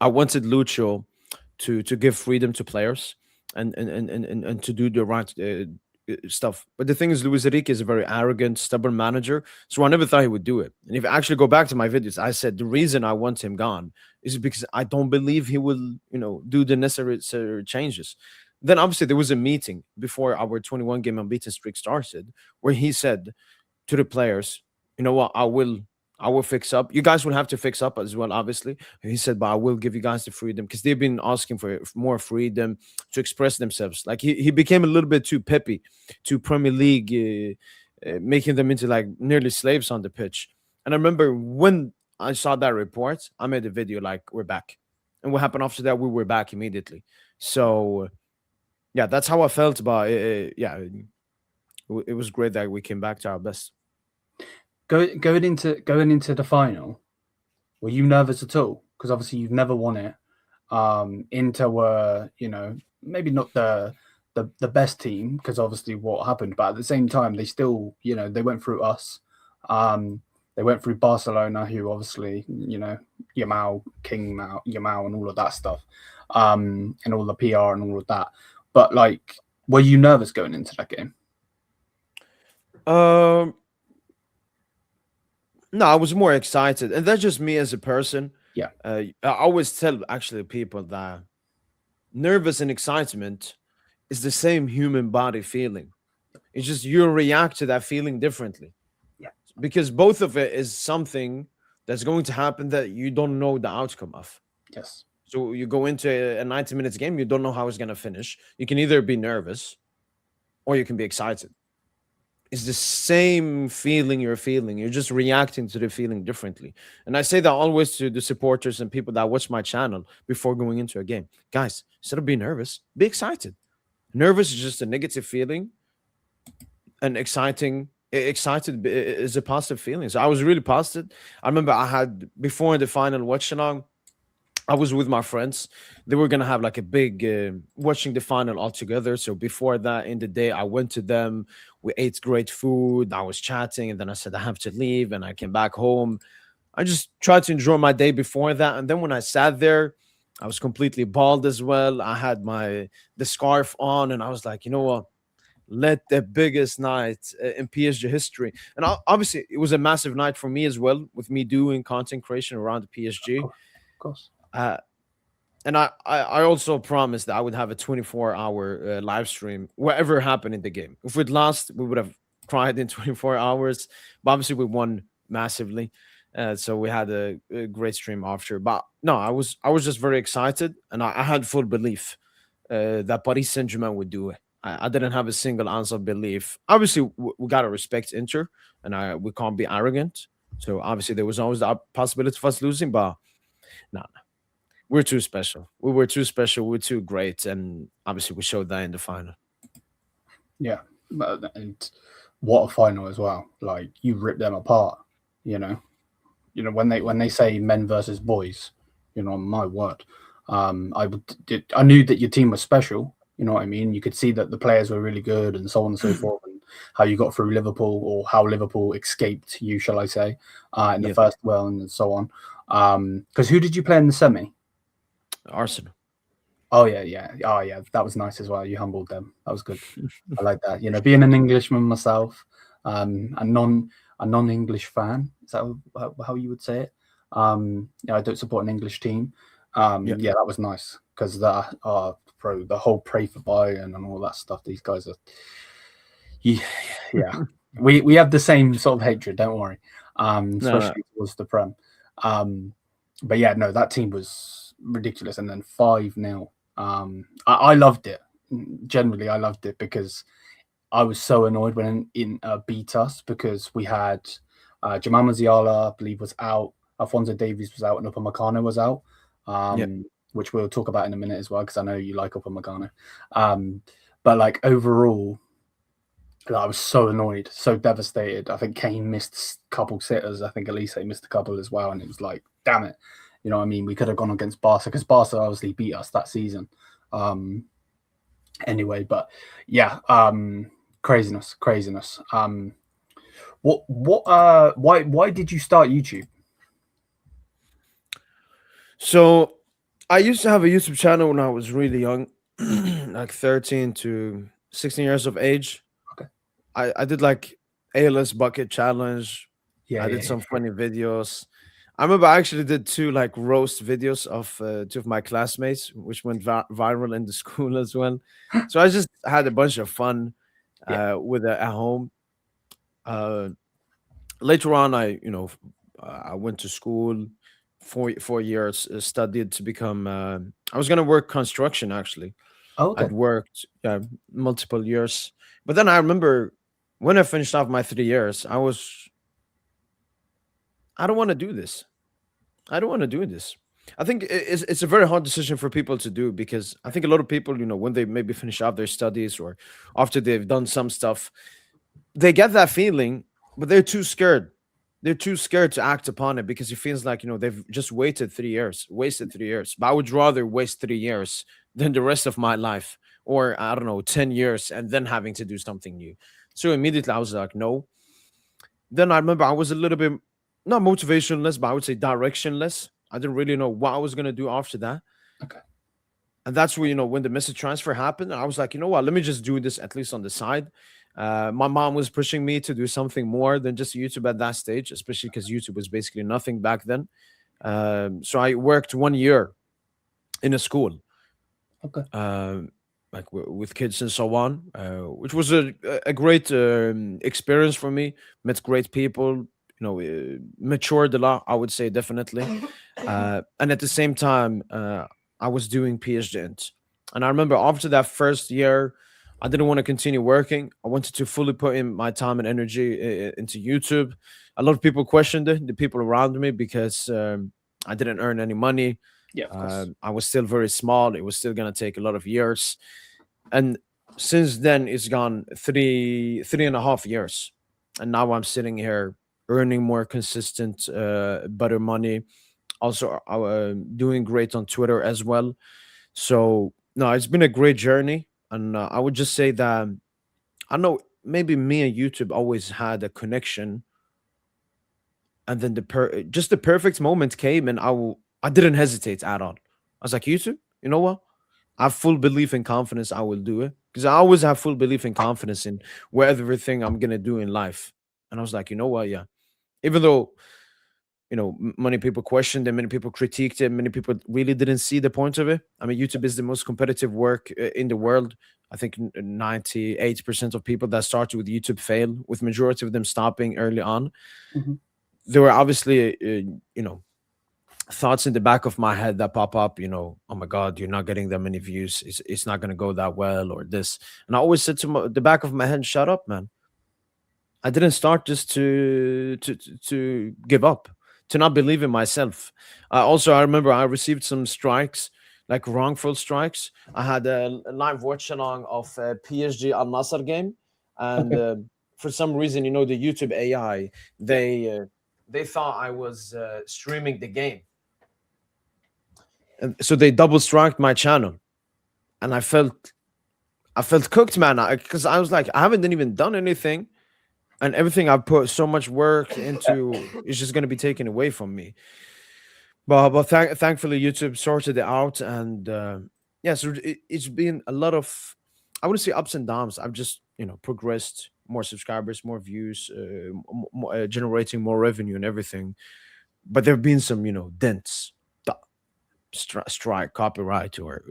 I wanted Lucho to give freedom to players and to do the right stuff. But the thing is, Luis Enrique is a very arrogant, stubborn manager, so I never thought he would do it. And if I actually go back to my videos, I said the reason I want him gone is because I don't believe he will, do the necessary changes. Then obviously there was a meeting before our 21 game unbeaten streak started where he said to the players, you know what, I will fix up. You guys will have to fix up as well, obviously. He said, but I will give you guys the freedom because they've been asking for more freedom to express themselves. Like he became a little bit too peppy to Premier League, making them into like nearly slaves on the pitch. And I remember when I saw that report, I made a video like, we're back. And what happened after that, we were back immediately. So yeah, that's how I felt about it. Yeah, it was great that we came back to our best. Going into the final, were you nervous at all? Because obviously you've never won it. Inter were, maybe not the best team because obviously what happened, but at the same time they still, they went through us. They went through Barcelona, who obviously, Yamal, Yamal, and all of that stuff, and all the PR and all of that. But like, were you nervous going into that game? No, I was more excited, and that's just me as a person. Yeah. I always tell actually people that nervous and excitement is the same human body feeling. It's just you react to that feeling differently. Yeah. Because both of it is something that's going to happen that you don't know the outcome of. Yes. So you go into a 90 minutes game, you don't know how it's going to finish. You can either be nervous or you can be excited. It's the same feeling you're feeling. You're just reacting to the feeling differently. And I say that always to the supporters and people that watch my channel before going into a game. Guys, instead of being nervous, be excited. Nervous is just a negative feeling, and excited is a positive feeling. So I was really positive. I remember I had, before the final watch along, I was with my friends. They were gonna have like a big watching the final all together. So before that, in the day, I went to them. We ate great food. I was chatting, and then I said I have to leave, and I came back home. I just tried to enjoy my day before that, and then when I sat there, I was completely bald as well. I had the scarf on, and I was like, you know what? Let the biggest night in PSG history. And obviously, it was a massive night for me as well, with me doing content creation around the PSG. Of course. And I also promised that I would have a 24-hour live stream, whatever happened in the game. If we'd lost, we would have cried in 24 hours. But obviously, we won massively. So we had a great stream after. But no, I was just very excited. And I had full belief that Paris Saint-Germain would do it. I didn't have a single ounce of belief. Obviously, we got to respect Inter. And we can't be arrogant. So obviously, there was always the possibility of us losing. But no. We're too special. We were too special. We're too great, and obviously we showed that in the final. Yeah, and what a final as well! Like you ripped them apart. When they say men versus boys, my word. I knew that your team was special. You know what I mean? You could see that the players were really good, and so on and so forth, and how you got through Liverpool, or how Liverpool escaped you, shall I say, in the first round, and so on. Because who did you play in the semi? Arsenal. Oh yeah. Oh yeah, that was nice as well. You humbled them. That was good. I like that. You know, being an Englishman myself, a non-English fan. Is that how you would say it? Yeah, I don't support an English team. Yeah. Yeah, that was nice because the whole pray for Bayern and all that stuff. These guys are, yeah. We have the same sort of hatred. Don't worry, No, no. especially towards the Prem. But yeah, no, that team was ridiculous. And then 5-0. I loved it. Generally, I loved it because I was so annoyed when in beat us because we had Jamal Musiala, I believe, was out. Alfonso Davies was out, and Upamecano was out, Yeah. which we'll talk about in a minute as well because I know you like Upamecano. But like overall, I was so annoyed, so devastated. I think Kane missed a couple sitters. I think Elise missed a couple as well, and it was like, damn it. You know what I mean? We could have gone against Barca because Barca obviously beat us that season. Anyway, but yeah, craziness. Why did you start YouTube? So I used to have a YouTube channel when I was really young, like 13 to 16 years of age. Okay. I did like ALS bucket challenge. Yeah, I yeah, did some funny videos. I remember I actually did two like roast videos of two of my classmates, which went viral in the school as well. So I just had a bunch of fun yeah. with it at home. Uh, Later on, I went to school, 4 years, studied to become. I was gonna work construction actually. Oh, okay. I'd worked multiple years, but then I remember when I finished off my 3 years, I don't want to do this. I don't want to do this. I think it's a very hard decision for people to do because I think a lot of people, when they maybe finish off their studies or after they've done some stuff, they get that feeling, but they're too scared. They're too scared to act upon it because it feels like they've just wasted 3 years. But I would rather waste 3 years than the rest of my life, or I don't know, 10 years, and then having to do something new. So immediately I was like, no. Then I remember I was a little bit not motivationless, but I would say directionless. I didn't really know what I was gonna do after that. Okay. And that's where, when the message transfer happened, I was like, you know what, let me just do this at least on the side. My mom was pushing me to do something more than just YouTube at that stage, especially because YouTube was basically nothing back then. So I worked 1 year in a school, Okay. like with kids and so on, which was a great experience for me. Met great people, matured a lot, I would say, definitely. And at the same time, I was doing PhD. And I remember after that first year, I didn't want to continue working. I wanted to fully put in my time and energy into YouTube. A lot of people questioned it, the people around me, because I didn't earn any money. Yeah, of course. I was still very small. It was still going to take a lot of years. And since then, it's gone 3.5 years. And now I'm sitting here earning more consistent, better money. Also, doing great on Twitter as well. So, no, it's been a great journey. And I would just say that I know maybe me and YouTube always had a connection. And then just the perfect moment came, and I didn't hesitate at all. I was like, YouTube, you know what? I have full belief and confidence I will do it, because I always have full belief and confidence in where everything I'm gonna do in life. And I was like, you know what? Yeah, even though many people questioned it, many people critiqued it, many people really didn't see the point of it. I mean, YouTube is the most competitive work in the world. I think 98% of people that started with YouTube fail, with majority of them stopping early on. Mhm. There were obviously thoughts in the back of my head that pop up, oh my god, you're not getting that many views, it's not going to go that well, or this. And I always said to the back of my head, shut up, man. I didn't start just to give up, to not believe in myself. Also, I remember I received some strikes, like wrongful strikes. I had a live watch along of a PSG Al Nassr game, and Okay. for some reason, the YouTube AI, they thought I was streaming the game, and so they double striked my channel, and I felt cooked, man, because I was like, I haven't even done anything, and everything I've put so much work into is just going to be taken away from me. But thankfully YouTube sorted it out, and yeah, so it's been a lot of, I wouldn't say ups and downs. I've just progressed, more subscribers, more views, generating more revenue and everything. But there have been some dents, strike, copyright, or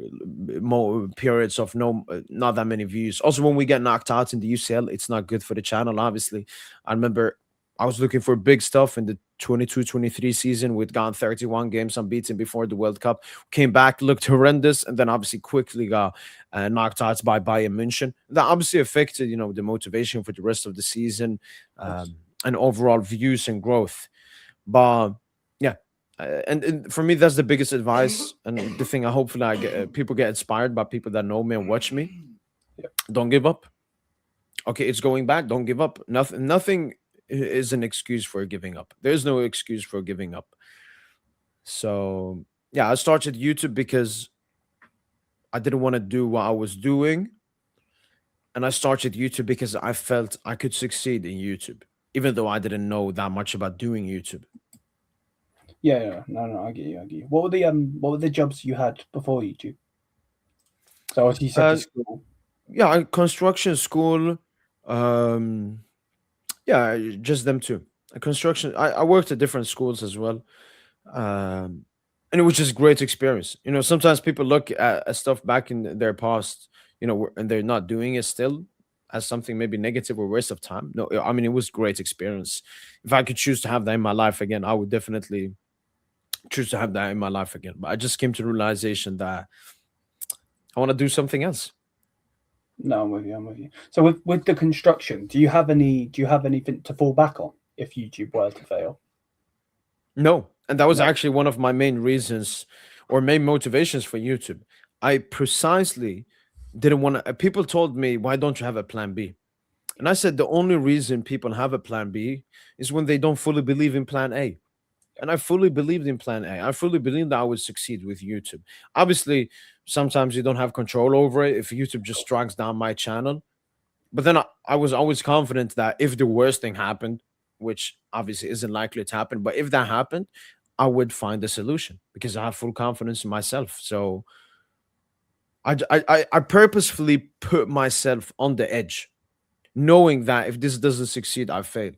more periods of not that many views. Also, when we get knocked out in the UCL, it's not good for the channel. Obviously, I remember I was looking for big stuff in the 22-23 season. We'd gone 31 games unbeaten before the World Cup. Came back, looked horrendous, and then obviously quickly got knocked out by Bayern München. That obviously affected the motivation for the rest of the season, and overall views and growth. But yeah, and for me, that's the biggest advice, and the thing I hopefully I get people get inspired by people that know me and watch me. Yeah. Don't give up. Okay, it's going bad. Don't give up. Nothing is an excuse for giving up. There's no excuse for giving up. So yeah, I started YouTube because I didn't want to do what I was doing, and I started YouTube because I felt I could succeed in YouTube, even though I didn't know that much about doing YouTube. Yeah, no, I get you, I get you. What were the jobs you had before YouTube? So as you said, the Uh, school. yeah, construction school. Um, yeah, just them two. Construction. I worked at different schools as well, um, and it was just great experience. Sometimes people look at stuff back in their past, and they're not doing it still as something maybe negative or waste of time. No, I mean it was great experience. If I could choose to have that in my life again, I would definitely choose to have that in my life again. But I just came to the realization that I want to do something else. No, I'm with you. I'm with you. So with the construction, do you have anything to fall back on if YouTube were to fail? No, and that was No. actually one of my main reasons or main motivations for YouTube. I precisely didn't want to. People told me, "Why don't you have a plan B?" And I said the only reason people have a plan B is when they don't fully believe in plan A. And I fully believed in plan A. I fully believed that I would succeed with YouTube. Obviously, sometimes you don't have control over it if YouTube just strikes down my channel. But then I was always confident that if the worst thing happened, which obviously isn't likely to happen, but if that happened, I would find a solution because I have full confidence in myself. So I purposefully put myself on the edge, knowing that if this doesn't succeed, I fail.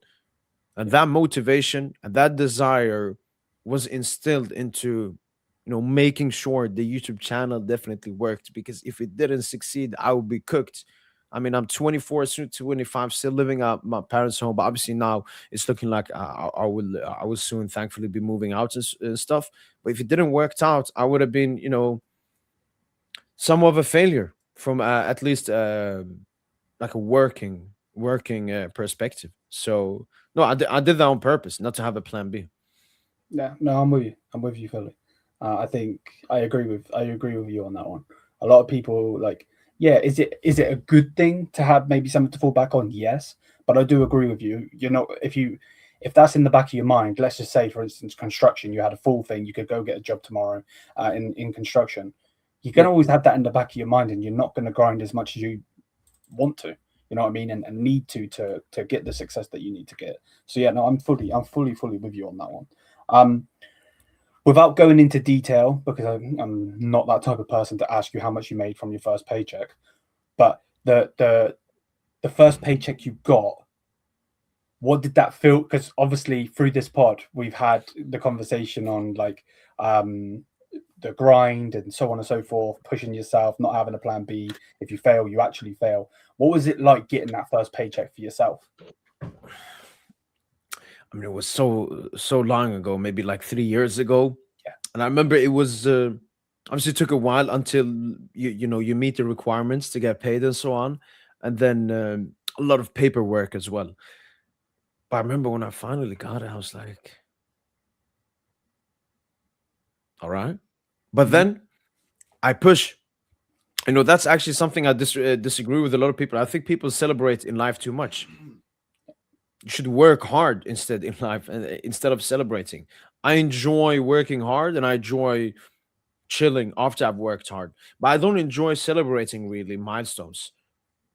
And that motivation and that desire was instilled into making sure the YouTube channel definitely worked, because if it didn't succeed, I would be cooked. I mean, I'm 24, soon 25, still living at my parents' home, but obviously now it's looking like I will soon, thankfully, be moving out and stuff. But if it didn't work out, I would have been, somewhat of a failure from at least like a working perspective. So no, I did that on purpose, not to have a plan B. Yeah, no, I'm with you. I'm with you fully. I think I agree with you on that one. A lot of people like, yeah, is it a good thing to have maybe something to fall back on? Yes, but I do agree with you. If that's in the back of your mind, let's just say for instance construction, you had a full thing, you could go get a job tomorrow in construction. You can Yeah, always have that in the back of your mind, and you're not going to grind as much as you want to. You know what I mean, and need to get the success that you need to get. So yeah, no, I'm fully with you on that one. Um, Without going into detail, because I'm not that type of person to ask you how much you made from your first paycheck, but the first paycheck you got, what did that feel? Because obviously through this pod we've had the conversation on like the grind and so on and so forth, pushing yourself, not having a plan B. If you fail, you actually fail. What was it like getting that first paycheck for yourself? I mean, it was so long ago, maybe like 3 years ago, Yeah, and I remember it was obviously it took a while until you meet the requirements to get paid and so on, and then a lot of paperwork as well. But I remember when I finally got it, I was like, all right. But mhm, then I push. That's actually something I disagree with a lot of people. I think people celebrate in life too much. You should work hard instead in life, and instead of celebrating. I enjoy working hard and I enjoy chilling after I've worked hard, but I don't enjoy celebrating really milestones.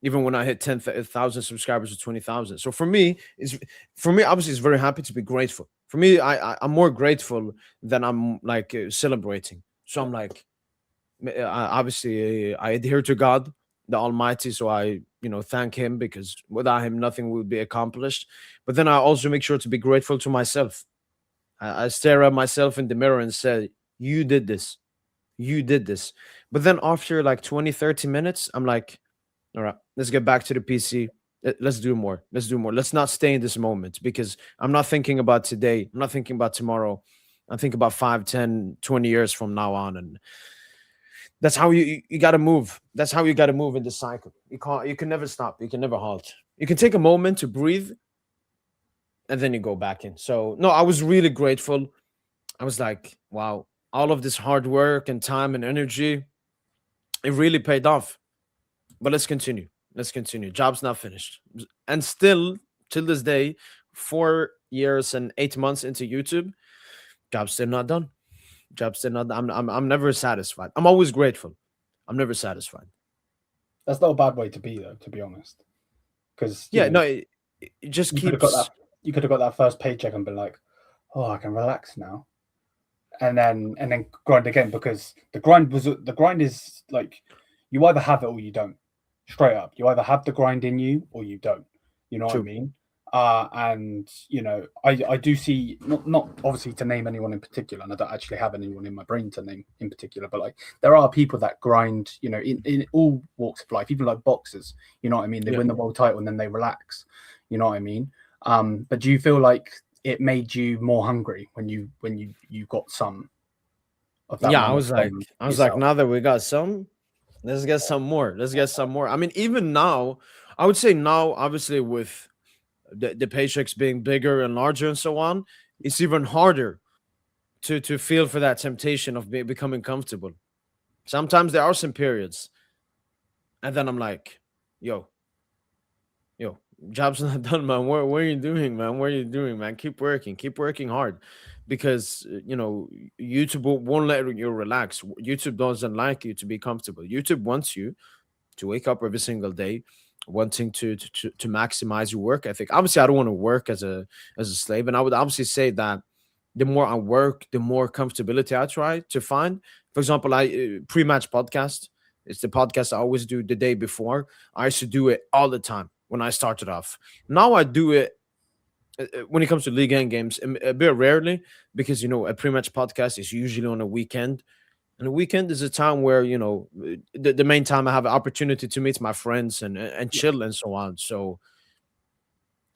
Even when I hit 10,000 subscribers or 20,000. So for me, obviously it's very happy to be grateful For me, I'm more grateful than I'm like celebrating. So I'm like, obviously, I adhere to God, the Almighty. So I, thank Him, because without Him, nothing would be accomplished. But then I also make sure to be grateful to myself. I stare at myself in the mirror and say, "You did this. You did this." But then after like 20, 30 minutes, I'm like, all right, let's get back to the PC. Let's do more. Let's do more. Let's not stay in this moment, because I'm not thinking about today. I'm not thinking about tomorrow. I'm thinking about 5, 10, 20 years from now on. And that's how you got to move. That's how you got to move in this cycle. You can never stop. You can never halt. You can take a moment to breathe, and then you go back in. So no, I was really grateful. I was like, wow, all of this hard work and time and energy, it really paid off. But let's continue. Let's continue. Job's not finished. And still, till this day, 4 years and 8 months into YouTube, job's still not done. Job's still not done. I'm never satisfied. I'm always grateful. I'm never satisfied. That's not a bad way to be, though, to be honest. Because Yeah, no, it just you could have got keeps. that. You could have got that first paycheck and been like, "Oh, I can relax now," and then grind again, because the grind is like, you either have it or you don't. Straight up, you either have the grind in you or you don't. You know what I True. mean? And I do see, not obviously to name anyone in particular, and I don't actually have anyone in my brain to name in particular, but like there are people that grind, in all walks of life, even like boxers. You know what I mean? They Yeah. win the world title and then they relax. You know what I mean? But do you feel like it made you more hungry when you got some of that Yeah, I money was like, from I was like, yourself? now that we got some, let's get some more. Let's get some more. I mean, even now, I would say now, obviously, with the paychecks being bigger and larger and so on, it's even harder to feel for that temptation of becoming comfortable. Sometimes there are some periods, and then I'm like, yo, yo, job's not done, man. What are you doing, man? What are you doing, man? Keep working hard, because YouTube won't let you relax. YouTube doesn't like you to be comfortable. YouTube wants you to wake up every single day wanting to maximize your work ethic. Obviously, I don't want to work as a slave, and I would obviously say that the more I work, the more comfortability I try to find. For example, I pre-match podcast. It's the podcast I always do the day before. I used to do it all the time when I started off. Now I do it when it comes to league end games a bit rarely, because a pre-match podcast is usually on a weekend, and the weekend is a time where the main time I have an opportunity to meet my friends and Yeah. chill and so on. So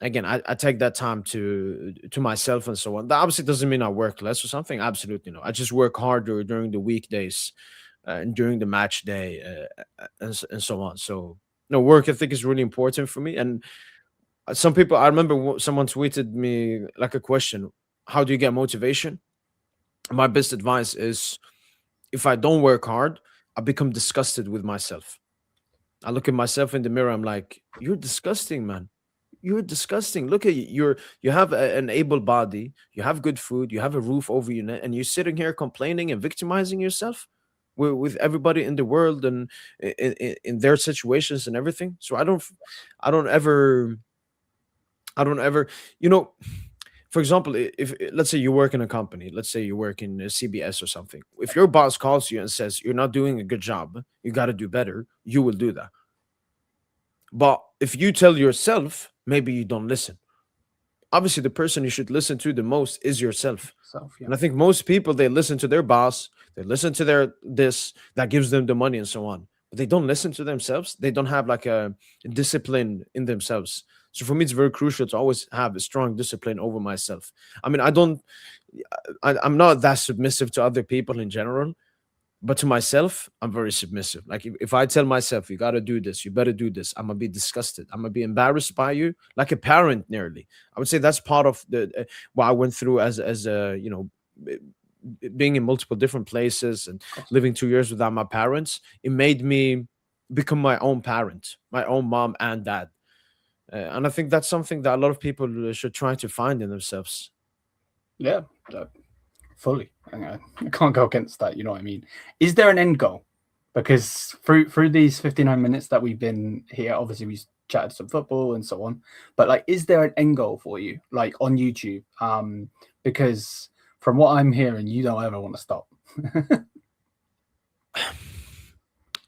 again, I take that time to myself and so on. That obviously doesn't mean I work less or something. Absolutely no. I just work harder during the weekdays and during the match day and so on. So no, work ethic is really important for me. And some people, I remember someone tweeted me like a question: how do you get motivation? My best advice is, if I don't work hard, I become disgusted with myself. I look at myself in the mirror. I'm like, you're disgusting, man. You're disgusting. Look at you. You have an able body. You have good food. You have a roof over your neck, and you're sitting here complaining and victimizing yourself with everybody in the world and in their situations and everything. So I don't ever, I don't ever, you know. For example, if let's say you work in a company, let's say you work in a CBS or something. If your boss calls you and says you're not doing a good job, you got to do better, you will do that. But if you tell yourself, maybe you don't listen. Obviously, the person you should listen to the most is yourself. Self, yeah. And I think most people, they listen to their boss, they listen to their this that gives them the money and so on. But they don't listen to themselves. They don't have like a discipline in themselves. So for me, it's very crucial to always have a strong discipline over myself. I mean, I'm not that submissive to other people in general, but to myself, I'm very submissive. Like if I tell myself, you got to do this, you better do this, I'm gonna be disgusted. I'm gonna be embarrassed by you, like a parent nearly. I would say that's part of the what I went through as a b- being in multiple different places and Of course. living 2 years without my parents. It made me become my own parent, my own mom and dad. And I think that's something that a lot of people should try to find in themselves. Yeah, fully. I can't go against that. You know what I mean? Is there an end goal? Because through these 59 minutes that we've been here, obviously we chatted some football and so on. But like, is there an end goal for you, like on YouTube? Because from what I'm hearing, you don't ever want to stop.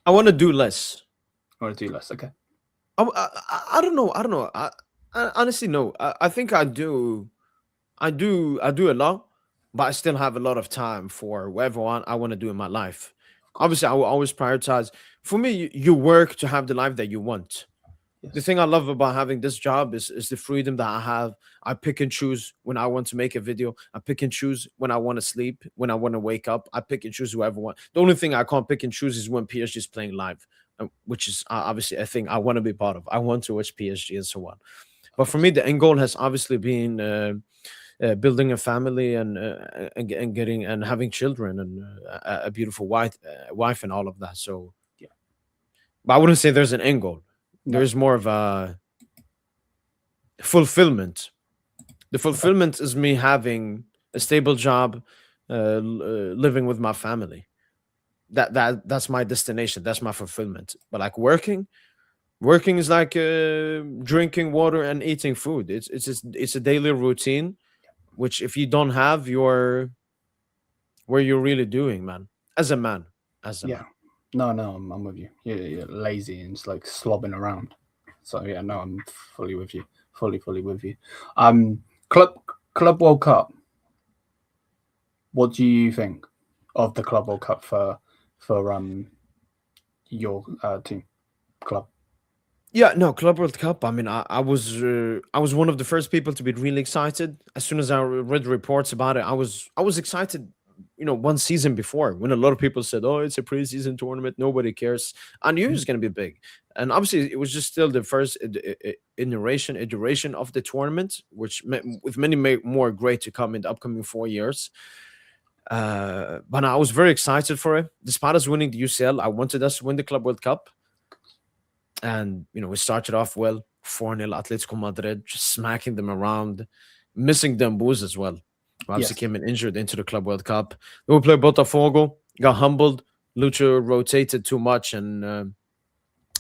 I want to do less. I want to do less. Okay. I don't know. I don't know. I honestly no. I think I do. I do a lot, but I still have a lot of time for whatever I want to do in my life. Obviously, I will always prioritize. For me, you work to have the life that you want. The Yes. thing I love about having this job is the freedom that I have. I pick and choose when I want to make a video. I pick and choose when I want to sleep, when I want to wake up. I pick and choose whoever I want. The only thing I can't pick and choose is when PSG is playing live, which is obviously a thing I want to be part of. I want to watch PSG and so on. But for me, the end goal has obviously been building a family and getting and having children and a beautiful wife and all of that. So, Yeah. but I wouldn't say there's an end goal. No. There's more of a fulfillment. The fulfillment is me having a stable job, living with my family. That's my destination. That's my fulfillment. But like working is like drinking water and eating food. It's a daily routine, which if you don't have, where you're really doing, man. As a man, as a Yeah. man. No, I'm with you. You're lazy and it's like slobbing around. So yeah, no, I'm fully with you. Fully with you. Club World Cup. What do you think of the Club World Cup for your team club? Yeah, no, Club World Cup. I mean, I was one of the first people to be really excited as soon as I read reports about it. I was excited, one season before when a lot of people said, "Oh, it's a preseason tournament, nobody cares." I knew it was going to be big, and obviously it was just still the first iteration of the tournament, which with many more great to come in the upcoming 4 years. But I was very excited for it. Despite us winning the UCL, I wanted us to win the Club World Cup. And we started off well, 4-0 Atletico Madrid, just smacking them around, missing Dembuz as well, who obviously Yes. came in injured into the Club World Cup. Then we played Botafogo, got humbled. Lucho rotated too much, and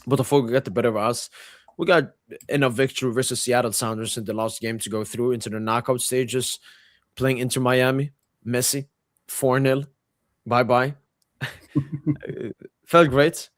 Botafogo got the better of us. We got in a victory versus Seattle Sounders in the last game to go through into the knockout stages, playing into Miami. Messi, 4-0. Bye-bye. Felt great.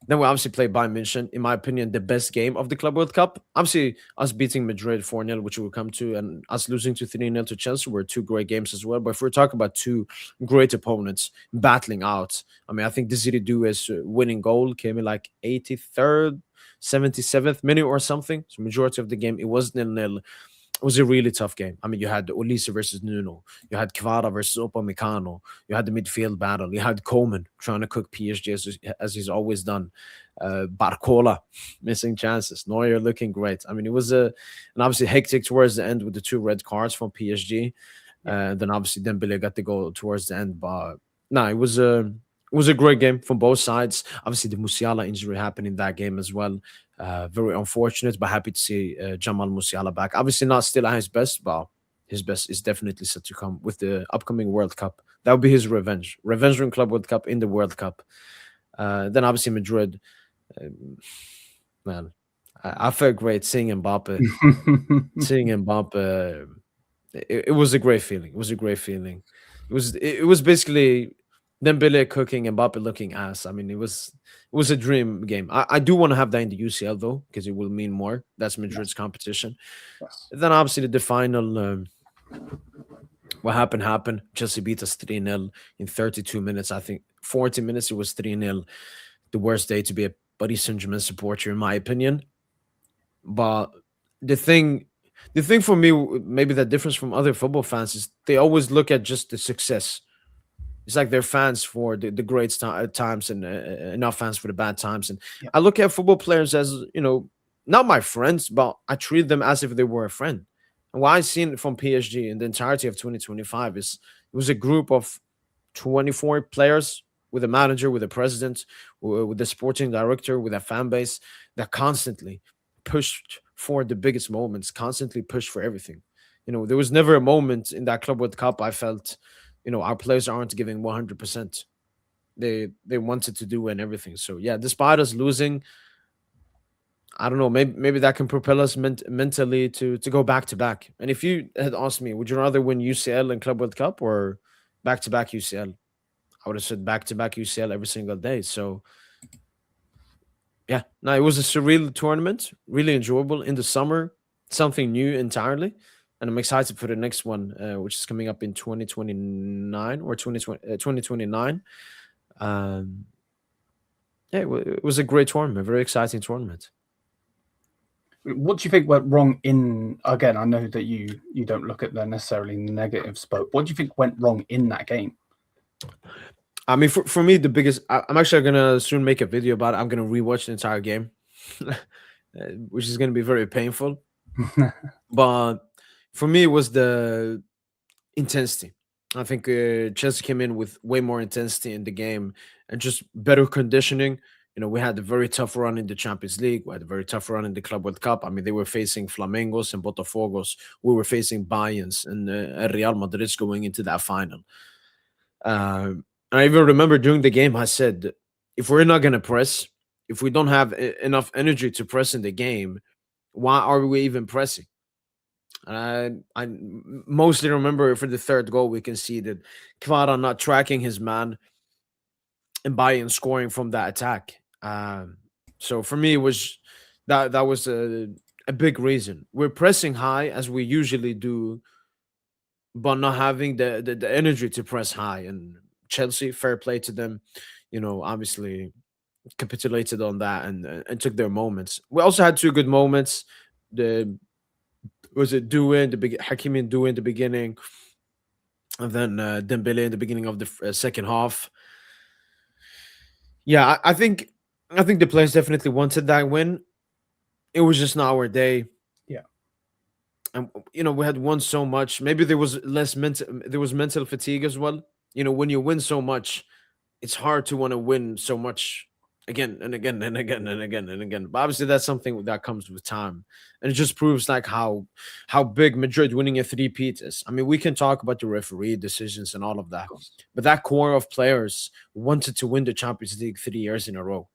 Then we obviously played Bayern München, in my opinion, the best game of the Club World Cup. Obviously, us beating Madrid 4-0, which we'll come to, and us losing to 3-0 to Chelsea were two great games as well. But if we're talking about two great opponents battling out, I mean, I think the Ziridu's winning goal came in like 83rd, 77th minute or something. So majority of the game, it was 0-0. It was a really tough game. I mean, you had Olise versus Nuno. You had Kvara versus Upamecano. You had the midfield battle. You had Coleman trying to cook PSG as he's always done. Barcola missing chances. Neuer looking great. I mean, it was and obviously hectic towards the end with the two red cards from PSG. Then obviously Dembele got the goal towards the end. But no, it was a great game from both sides. Obviously, the Musiala injury happened in that game as well. Very unfortunate, but happy to see Jamal Musiala back. Obviously, not still at his best, but his best is definitely set to come with the upcoming World Cup. That would be his revenge. Revenge in Club World Cup in the World Cup. Then obviously Madrid. Man, I felt great seeing Mbappe. Seeing Mbappe, it was a great feeling. It was a great feeling. It was basically Dembele cooking and Mbappe looking ass. I mean, it was a dream game. I do want to have that in the UCL though, because it will mean more. That's Madrid's competition. Yes. Then obviously the final. What happened. Chelsea beat us 3-0 in 32 minutes. I think 40 minutes it was 3-0. The worst day to be a Paris Saint-Germain supporter, in my opinion. But the thing for me, maybe the difference from other football fans is they always look at just the success. It's like they're fans for the great times and not fans for the bad times. And Yeah. I look at football players as, not my friends, but I treat them as if they were a friend. And what I've seen from PSG in the entirety of 2025 is it was a group of 24 players with a manager, with a president, with the sporting director, with a fan base that constantly pushed for the biggest moments, constantly pushed for everything. There was never a moment in that Club World Cup I felt, our players aren't giving 100%. They wanted to do and everything. So yeah, despite us losing, I don't know. Maybe that can propel us mentally to go back to back. And if you had asked me, would you rather win UCL and Club World Cup or back to back UCL? I would have said back to back UCL every single day. So yeah, no, it was a surreal tournament, really enjoyable in the summer, something new entirely. And I'm excited for the next one, which is coming up in 2029 or 2029. Um, yeah, it was a great tournament, very exciting tournament. What do you think went wrong in? Again, I know that you don't look at the necessarily negatives, but what do you think went wrong in that game? I mean, for me, the biggest. I'm actually gonna soon make a video about it. I'm gonna rewatch the entire game, which is gonna be very painful. But for me, it was the intensity. I think Chelsea came in with way more intensity in the game and just better conditioning. You know, we had a very tough run in the Champions League. We had a very tough run in the Club World Cup. I mean, they were facing Flamengos and Botafogos. We were facing Bayerns and Real Madrid's going into that final. I even remember during the game, I said, if we're not going to press, if we don't have enough energy to press in the game, why are we even pressing? I mostly remember for the third goal, we can see that Kvara not tracking his man and Bayern scoring from that attack. So for me, it was that was a big reason. We're pressing high as we usually do, but not having the energy to press high. And Chelsea, fair play to them, you know, obviously capitulated on that and took their moments. We also had two good moments. The was it Due in the big Hakimi and Due in the beginning, and then Dembele in the beginning of the second half. Yeah, I think the players definitely wanted that win. It was just not our day. Yeah. And you know, we had won so much. Maybe there was less mental there was mental fatigue as well. You know, when you win so much, it's hard to want to win so much again and again and again and again and again. But obviously that's something that comes with time. And it just proves like how big Madrid winning a three-peat is. I mean, we can talk about the referee decisions and all of that. But that core of players wanted to win the Champions League 3 years in a row.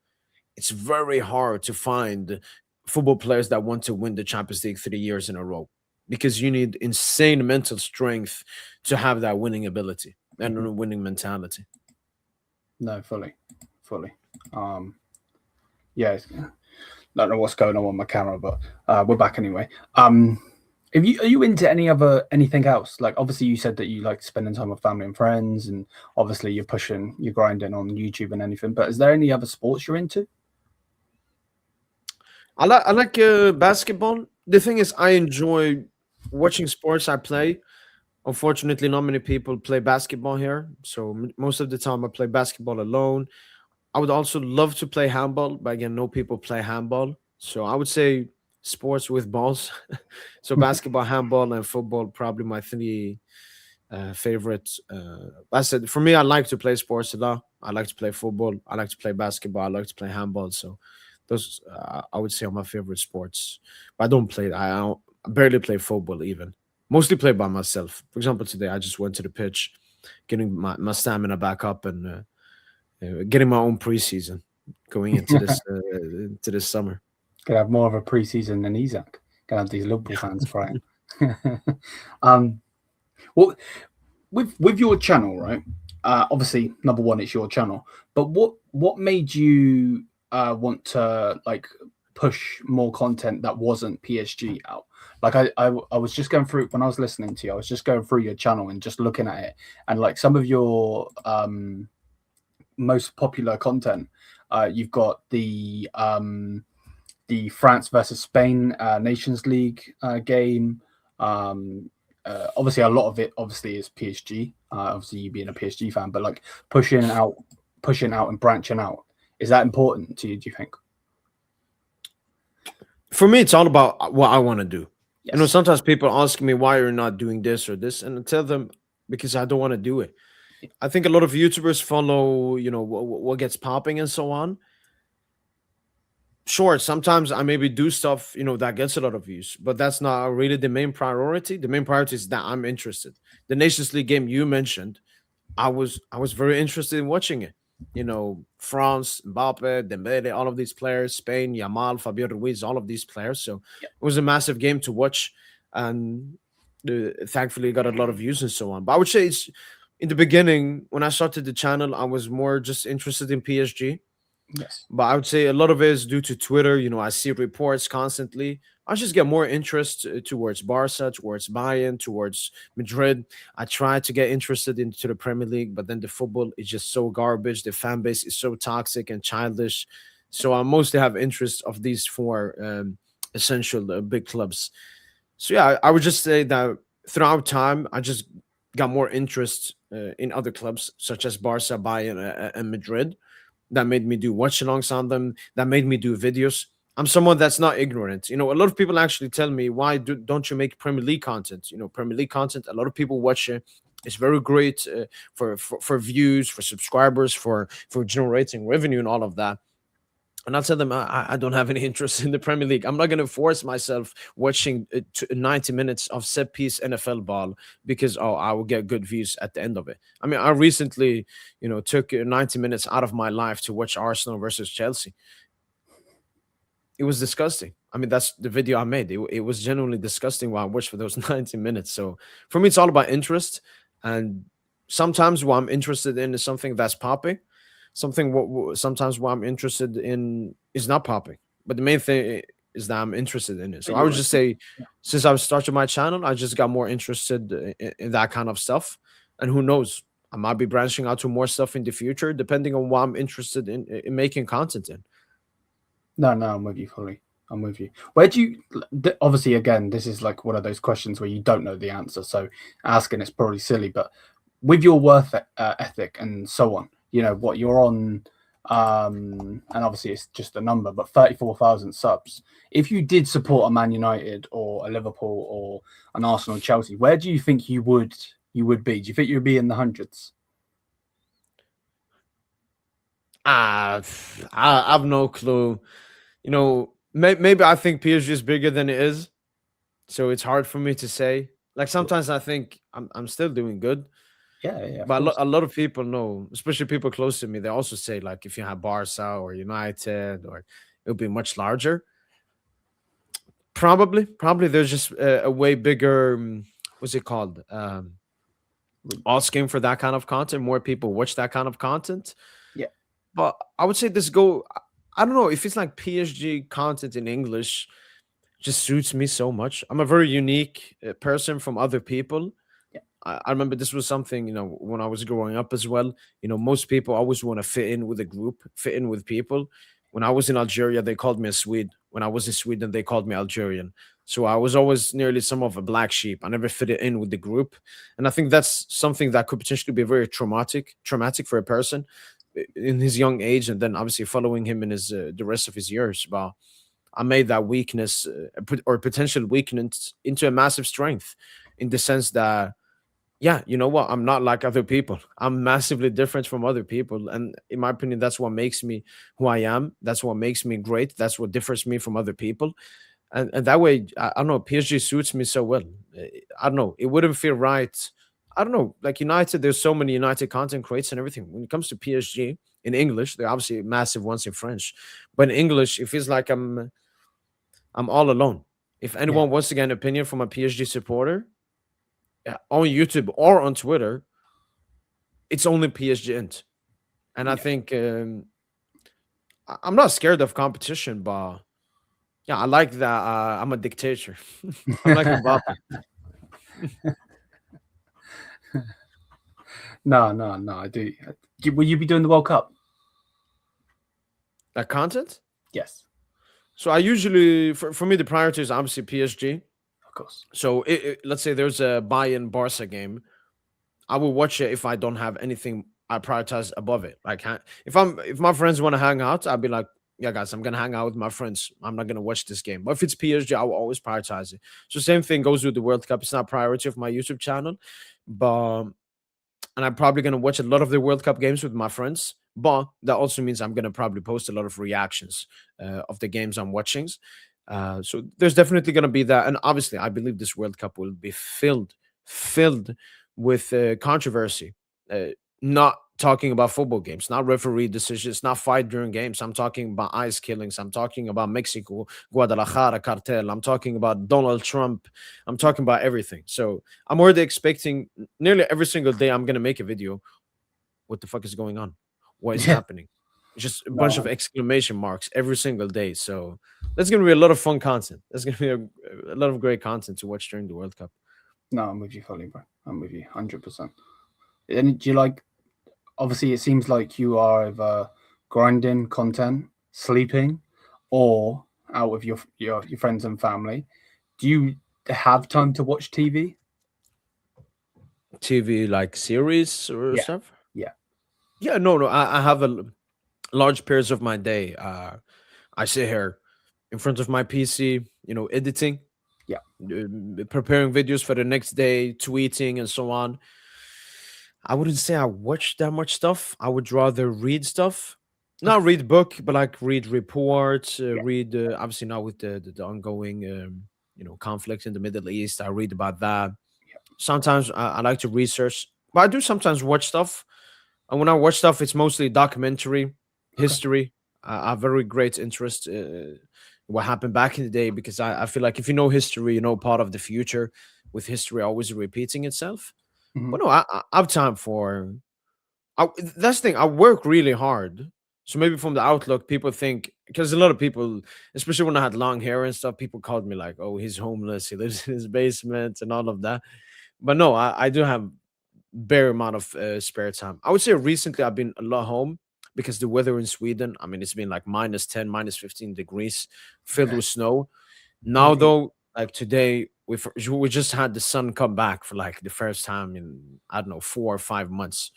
It's very hard to find football players that want to win the Champions League 3 years in a row because you need insane mental strength to have that winning ability and a winning mentality. No, fully. Yeah, don't know what's going on with my camera, but we're back anyway. Are you into anything else? Like, obviously, you said that you like spending time with family and friends, and obviously you're grinding on YouTube and anything. But is there any other sports you're into? I like basketball. The thing is, I enjoy watching sports I play. Unfortunately, not many people play basketball here, so most of the time I play basketball alone. I would also love to play handball, but again, no people play handball. So I would say sports with balls. So basketball, handball, and football probably my three favorites. I said for me, I like to play sports a lot. I like to play football. I like to play basketball. I like to play handball. So those I would say are my favorite sports. But I don't play. I barely play football even. Mostly play by myself. For example, today I just went to the pitch, getting my stamina back up and getting my own preseason going into this summer. Gonna have more of a preseason than Isaac. Gonna have these Liverpool fans crying. Well, with your channel, right? Obviously, number one, it's your channel. But what made you want to like push more content that wasn't PSG out? Like I was just going through when I was listening to you. I was just going through your channel and just looking at it, and like some of your most popular content, you've got the France versus Spain Nations League game. Obviously, a lot of it obviously is PSG. Obviously, you being a PSG fan, but like pushing out and branching out, is that important to you? Do you think? For me, it's all about what I want to do. Yes. You know, sometimes people ask me why you're not doing this or this, and I tell them because I don't want to do it. I think a lot of YouTubers follow, you know, what gets popping and so on. Sure, sometimes I maybe do stuff, you know, that gets a lot of views, but that's not really the main priority. The main priority is that I'm interested. The Nations League game you mentioned, I was very interested in watching it. France, Mbappe, Dembele, all of these players, Spain, Yamal, Fabio Ruiz, all of these players. So Yeah. it was a massive game to watch, and thankfully got a lot of views and so on. But I would say it's in the beginning when I started the channel, I was more just interested in PSG. Yes. But I would say a lot of it is due to Twitter. I see reports constantly. I just get more interest towards Barca, towards Bayern, towards Madrid. I try to get interested into the Premier League, but then the football is just so garbage. The fan base is so toxic and childish. So I mostly have interest of these four essential big clubs. So yeah, I would just say that throughout time, I just got more interest in other clubs such as Barca, Bayern, and Madrid that made me do watch alongs on them, that made me do videos. I'm someone that's not ignorant. A lot of people actually tell me, why don't you make Premier League content? Premier League content, a lot of people watch it. It's very great for views, for subscribers, for generating revenue and all of that. And I'll tell them I don't have any interest in the Premier League. I'm not going to force myself watching 90 minutes of set piece NFL ball because I will get good views at the end of it. I mean, I recently took 90 minutes out of my life to watch Arsenal versus Chelsea. It was disgusting. I mean, that's the video I made. It was genuinely disgusting while I watched for those 90 minutes. So for me, it's all about interest. And sometimes what I'm interested in is something that's popping. Sometimes what I'm interested in is not popping. But the main thing is that I'm interested in it. So I would just say, Yeah. since I started my channel, I just got more interested in that kind of stuff. And who knows? I might be branching out to more stuff in the future, depending on what I'm interested in making content in. No, I'm with you fully. I'm with you. Where do you, obviously, again, this is like one of those questions where you don't know the answer. So asking it's probably silly, but with your worth ethic and so on, what you're on, and obviously it's just a number, but 34,000 subs. If you did support a Man United or a Liverpool or an Arsenal, Chelsea, where do you think you would be? Do you think you'd be in the hundreds? I have no clue. Maybe I think PSG is bigger than it is, so it's hard for me to say. Like sometimes I think I'm still doing good, Yeah, of but course. a lot of people know, especially people close to me. They also say like if you have Barca or United, or it'll be much larger. Probably there's just a way bigger. What's it called? Asking for that kind of content. More people watch that kind of content. Yeah. But I would say this go. I don't know if it's like PSG content in English just suits me so much. I'm a very unique person from other people. Yeah. I remember this was something, when I was growing up as well. Most people always want to fit in with a group, fit in with people. When I was in Algeria, they called me a Swede. When I was in Sweden, they called me Algerian. So I was always nearly some of a black sheep. I never fit in with the group. And I think that's something that could potentially be very traumatic for a person in his young age, and then obviously following him in his the rest of his years. But I made that weakness or potential weakness into a massive strength, in the sense that, yeah, you know what? I'm not like other people. I'm massively different from other people. And in my opinion, that's what makes me who I am. That's what makes me great. That's what differs me from other people. And that way, I don't know, PSG suits me so well. I don't know. It wouldn't feel right. I don't know. Like United, there's so many United content creators and everything. When it comes to PSG in English, they're obviously massive ones in French. But in English, it feels like I'm all alone. If Yeah. anyone wants to get an opinion from a PSG supporter, on YouTube or on Twitter, it's only PSG int. And I think I'm not scared of competition, but yeah, I like that. I'm a dictator. I'm like Mbappe. No. I do. Will you be doing the World Cup? That content. Yes, So I usually, for me, the priority is obviously PSG. of course. So let's say there's a Bayern Barca game, I will watch it if I don't have anything I prioritize above it. Like if my friends want to hang out, I'll be like, yeah, guys, I'm gonna hang out with my friends. I'm not gonna watch this game. But if it's PSG, I will always prioritize it. So same thing goes with the World Cup. It's not priority of my YouTube channel, but and I'm probably gonna watch a lot of the World Cup games with my friends. But that also means I'm gonna probably post a lot of reactions of the games I'm watching. So there's definitely gonna be that, and obviously, I believe this World Cup will be filled with controversy. Not talking about football games, not referee decisions, not fight during games. I'm talking about ice killings. I'm talking about Mexico, Guadalajara cartel. I'm talking about Donald Trump. I'm talking about everything. So I'm already expecting nearly every single day I'm gonna make a video. What the fuck is going on? What is Yeah. happening? Just a bunch of No, exclamation marks every single day. So that's gonna be a lot of fun content. That's gonna be a lot of great content to watch during the World Cup. no, I'm with you fully, bro. I'm with you 100%. And do you like? Obviously, it seems like you are either grinding content, sleeping, or out with your friends and family. Do you have time to watch TV? TV like series or Yeah, stuff. yeah, Yeah, no. I have large periods of my day. I sit here in front of my PC, editing, yeah. preparing videos for the next day, tweeting, and so on. I wouldn't say I watch that much stuff. I would rather read stuff, not read book, but like read reports, Yeah. read obviously now with the ongoing conflict in the Middle East. I read about that. Sometimes I like to research, but I do sometimes watch stuff. And when I watch stuff, it's mostly documentary, Okay. history. I have very great interest what happened back in the day because I feel like if you know history, you know part of the future. With history always repeating itself. Hmm. But no, I have time for. That's the thing. I work really hard. So maybe from the outlook, people think because a lot of people, especially when I had long hair and stuff, people called me like, "Oh, he's homeless. He lives in his basement and all of that." But no, I do have bare amount of spare time. I would say recently I've been a lot home because the weather in Sweden, I mean, it's been like -10, -15 degrees, filled Okay. with snow. Now Maybe though, like today, we just had the sun come back for like the first time in I don't know 4 or 5 months,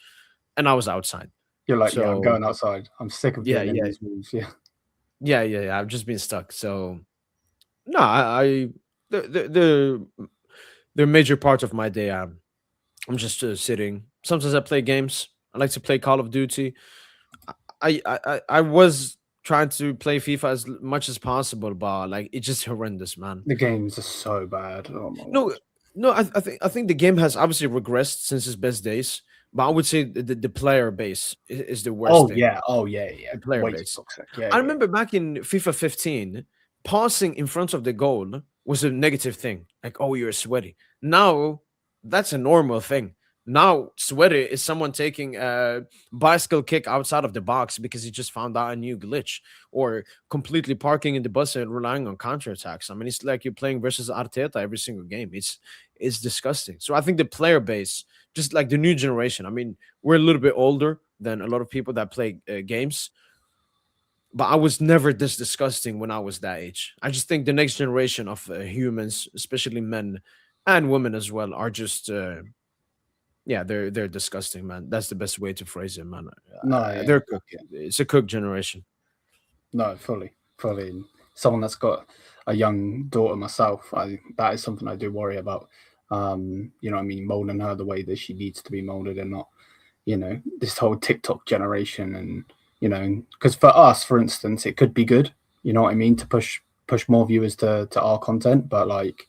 and I was outside. you're like, yeah, I'm So going outside. I'm sick of yeah, being in yeah, these rooms. Yeah. yeah. I've just been stuck. So no, I the major part of my day, I'm just sitting. Sometimes I play games. I like to play Call of Duty. I was trying to play FIFA as much as possible, but like it's just horrendous, man. The games are so bad. Oh my No, god. no, I think the game has obviously regressed since its best days, but I would say the player base is the worst Oh thing. yeah. Oh yeah. Yeah. The player Way too base. toxic. Yeah. I Yeah. remember back in FIFA 15, passing in front of the goal was a negative thing. Like, oh, you're sweaty. Now that's a normal thing. Now, sweaty is someone taking a bicycle kick outside of the box because he just found out a new glitch, or completely parking in the bus and relying on counterattacks. I mean, it's like you're playing versus Arteta every single game. It's disgusting. So I think the player base, just like the new generation. I mean, we're a little bit older than a lot of people that play games, but I was never this disgusting when I was that age. I just think the next generation of humans, especially men and women as well, are just yeah, they're disgusting, man. That's the best way to phrase it, man. No. Yeah. They're cooked. Yeah. It's a cooked generation. No. Fully. Fully. And someone that's got a young daughter myself, that is something I do worry about. You know what I mean? Molding her the way that she needs to be molded and not, this whole TikTok generation and, because for us, for instance, it could be good, you know what I mean, to push more viewers to our content, but like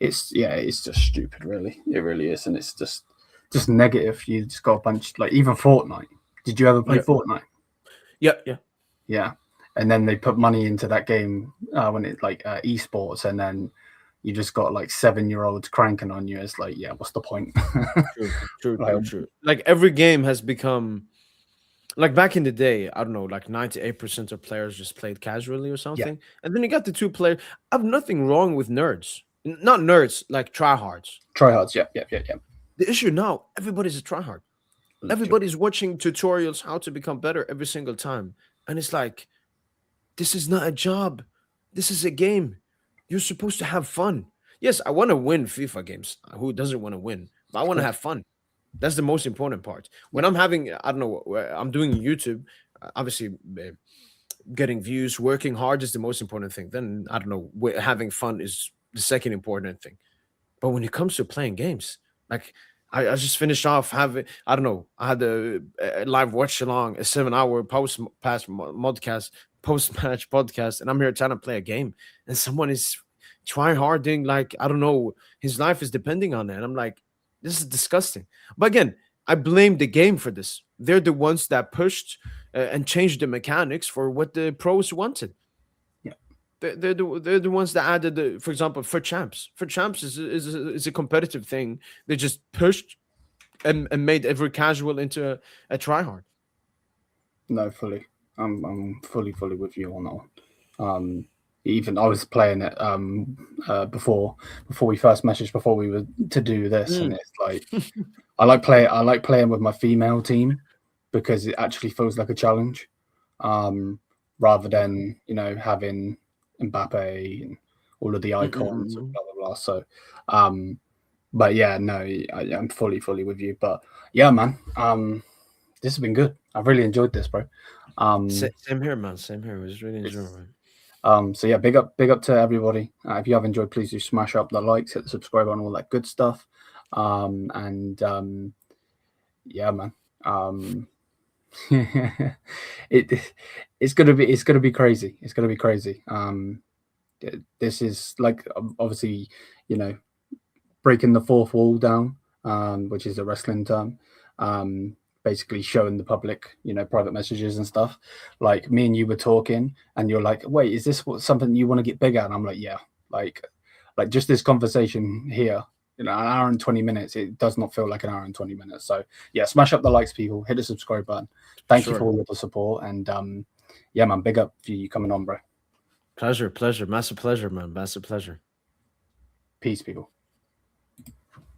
it's just stupid, really. It really is, and it's just negative. You just got a bunch like even Fortnite. Did you ever play Yeah, Fortnite? yeah. Yeah, and then they put money into that game when it's like esports, and then you just got like 7-year-olds cranking on you. It's like, yeah, what's the point? True, true, Like, true, true. Like every game has become like back in the day. I don't know, like 98% of players just played casually or yeah, something, and then you got the two player. I have nothing wrong with nerds, not nerds, like tryhards. tryhards. Yeah, yeah, yeah, yeah. The issue now, everybody's a tryhard. Literally. Everybody's watching tutorials how to become better every single time. And it's like, this is not a job. This is a game. You're supposed to have fun. Yes, I want to win FIFA games. Who doesn't want to win? But I Of want to course. have fun. That's the most important part. Yeah, When I'm having, I don't know, I'm doing YouTube, obviously getting views, working hard is the most important thing. Then, I don't know, having fun is the second important thing. But when it comes to playing games, like I just finished off having, I don't know, I had a live watch along, a 7 hour post match podcast, and I'm here trying to play a game, and someone is trying hard, doing like, I don't know, his life is depending on it. And I'm like, this is disgusting. But again, I blame the game for this. They're the ones that pushed and changed the mechanics for what the pros wanted. Yeah. They're the ones that added the, for example, for champs. For champs is a competitive thing. They just pushed and made every casual into a tryhard. No, fully. I'm fully with you on that one. Even I was playing it before we first messaged, before we were to do this, and it's like I like playing with my female team because it actually feels like a challenge, rather than having Mbappe and all of the icons and blah blah blah. So, but yeah, no, I'm fully with you. But yeah, man, this has been good. I've really enjoyed this, bro. Same here, man. Same here. It was really enjoyable. So yeah, big up to everybody. If you have enjoyed, please do smash up the likes, hit the subscribe button, all that good stuff. And yeah, man. It's gonna be crazy. It's gonna be crazy. This is like obviously, breaking the fourth wall down, which is a wrestling term. Basically showing the public, private messages and stuff. Like me and you were talking, and you're like, "Wait, is this something you want to get big at?" And I'm like, "Yeah." Like just this conversation here, an hour and 20 minutes. It does not feel like an hour and 20 minutes. So yeah, smash up the likes, people. Hit the subscribe button. Thank you for all the support, and yeah, man, big up for you coming on, bro. Pleasure, massive pleasure, man, massive pleasure. Peace, people.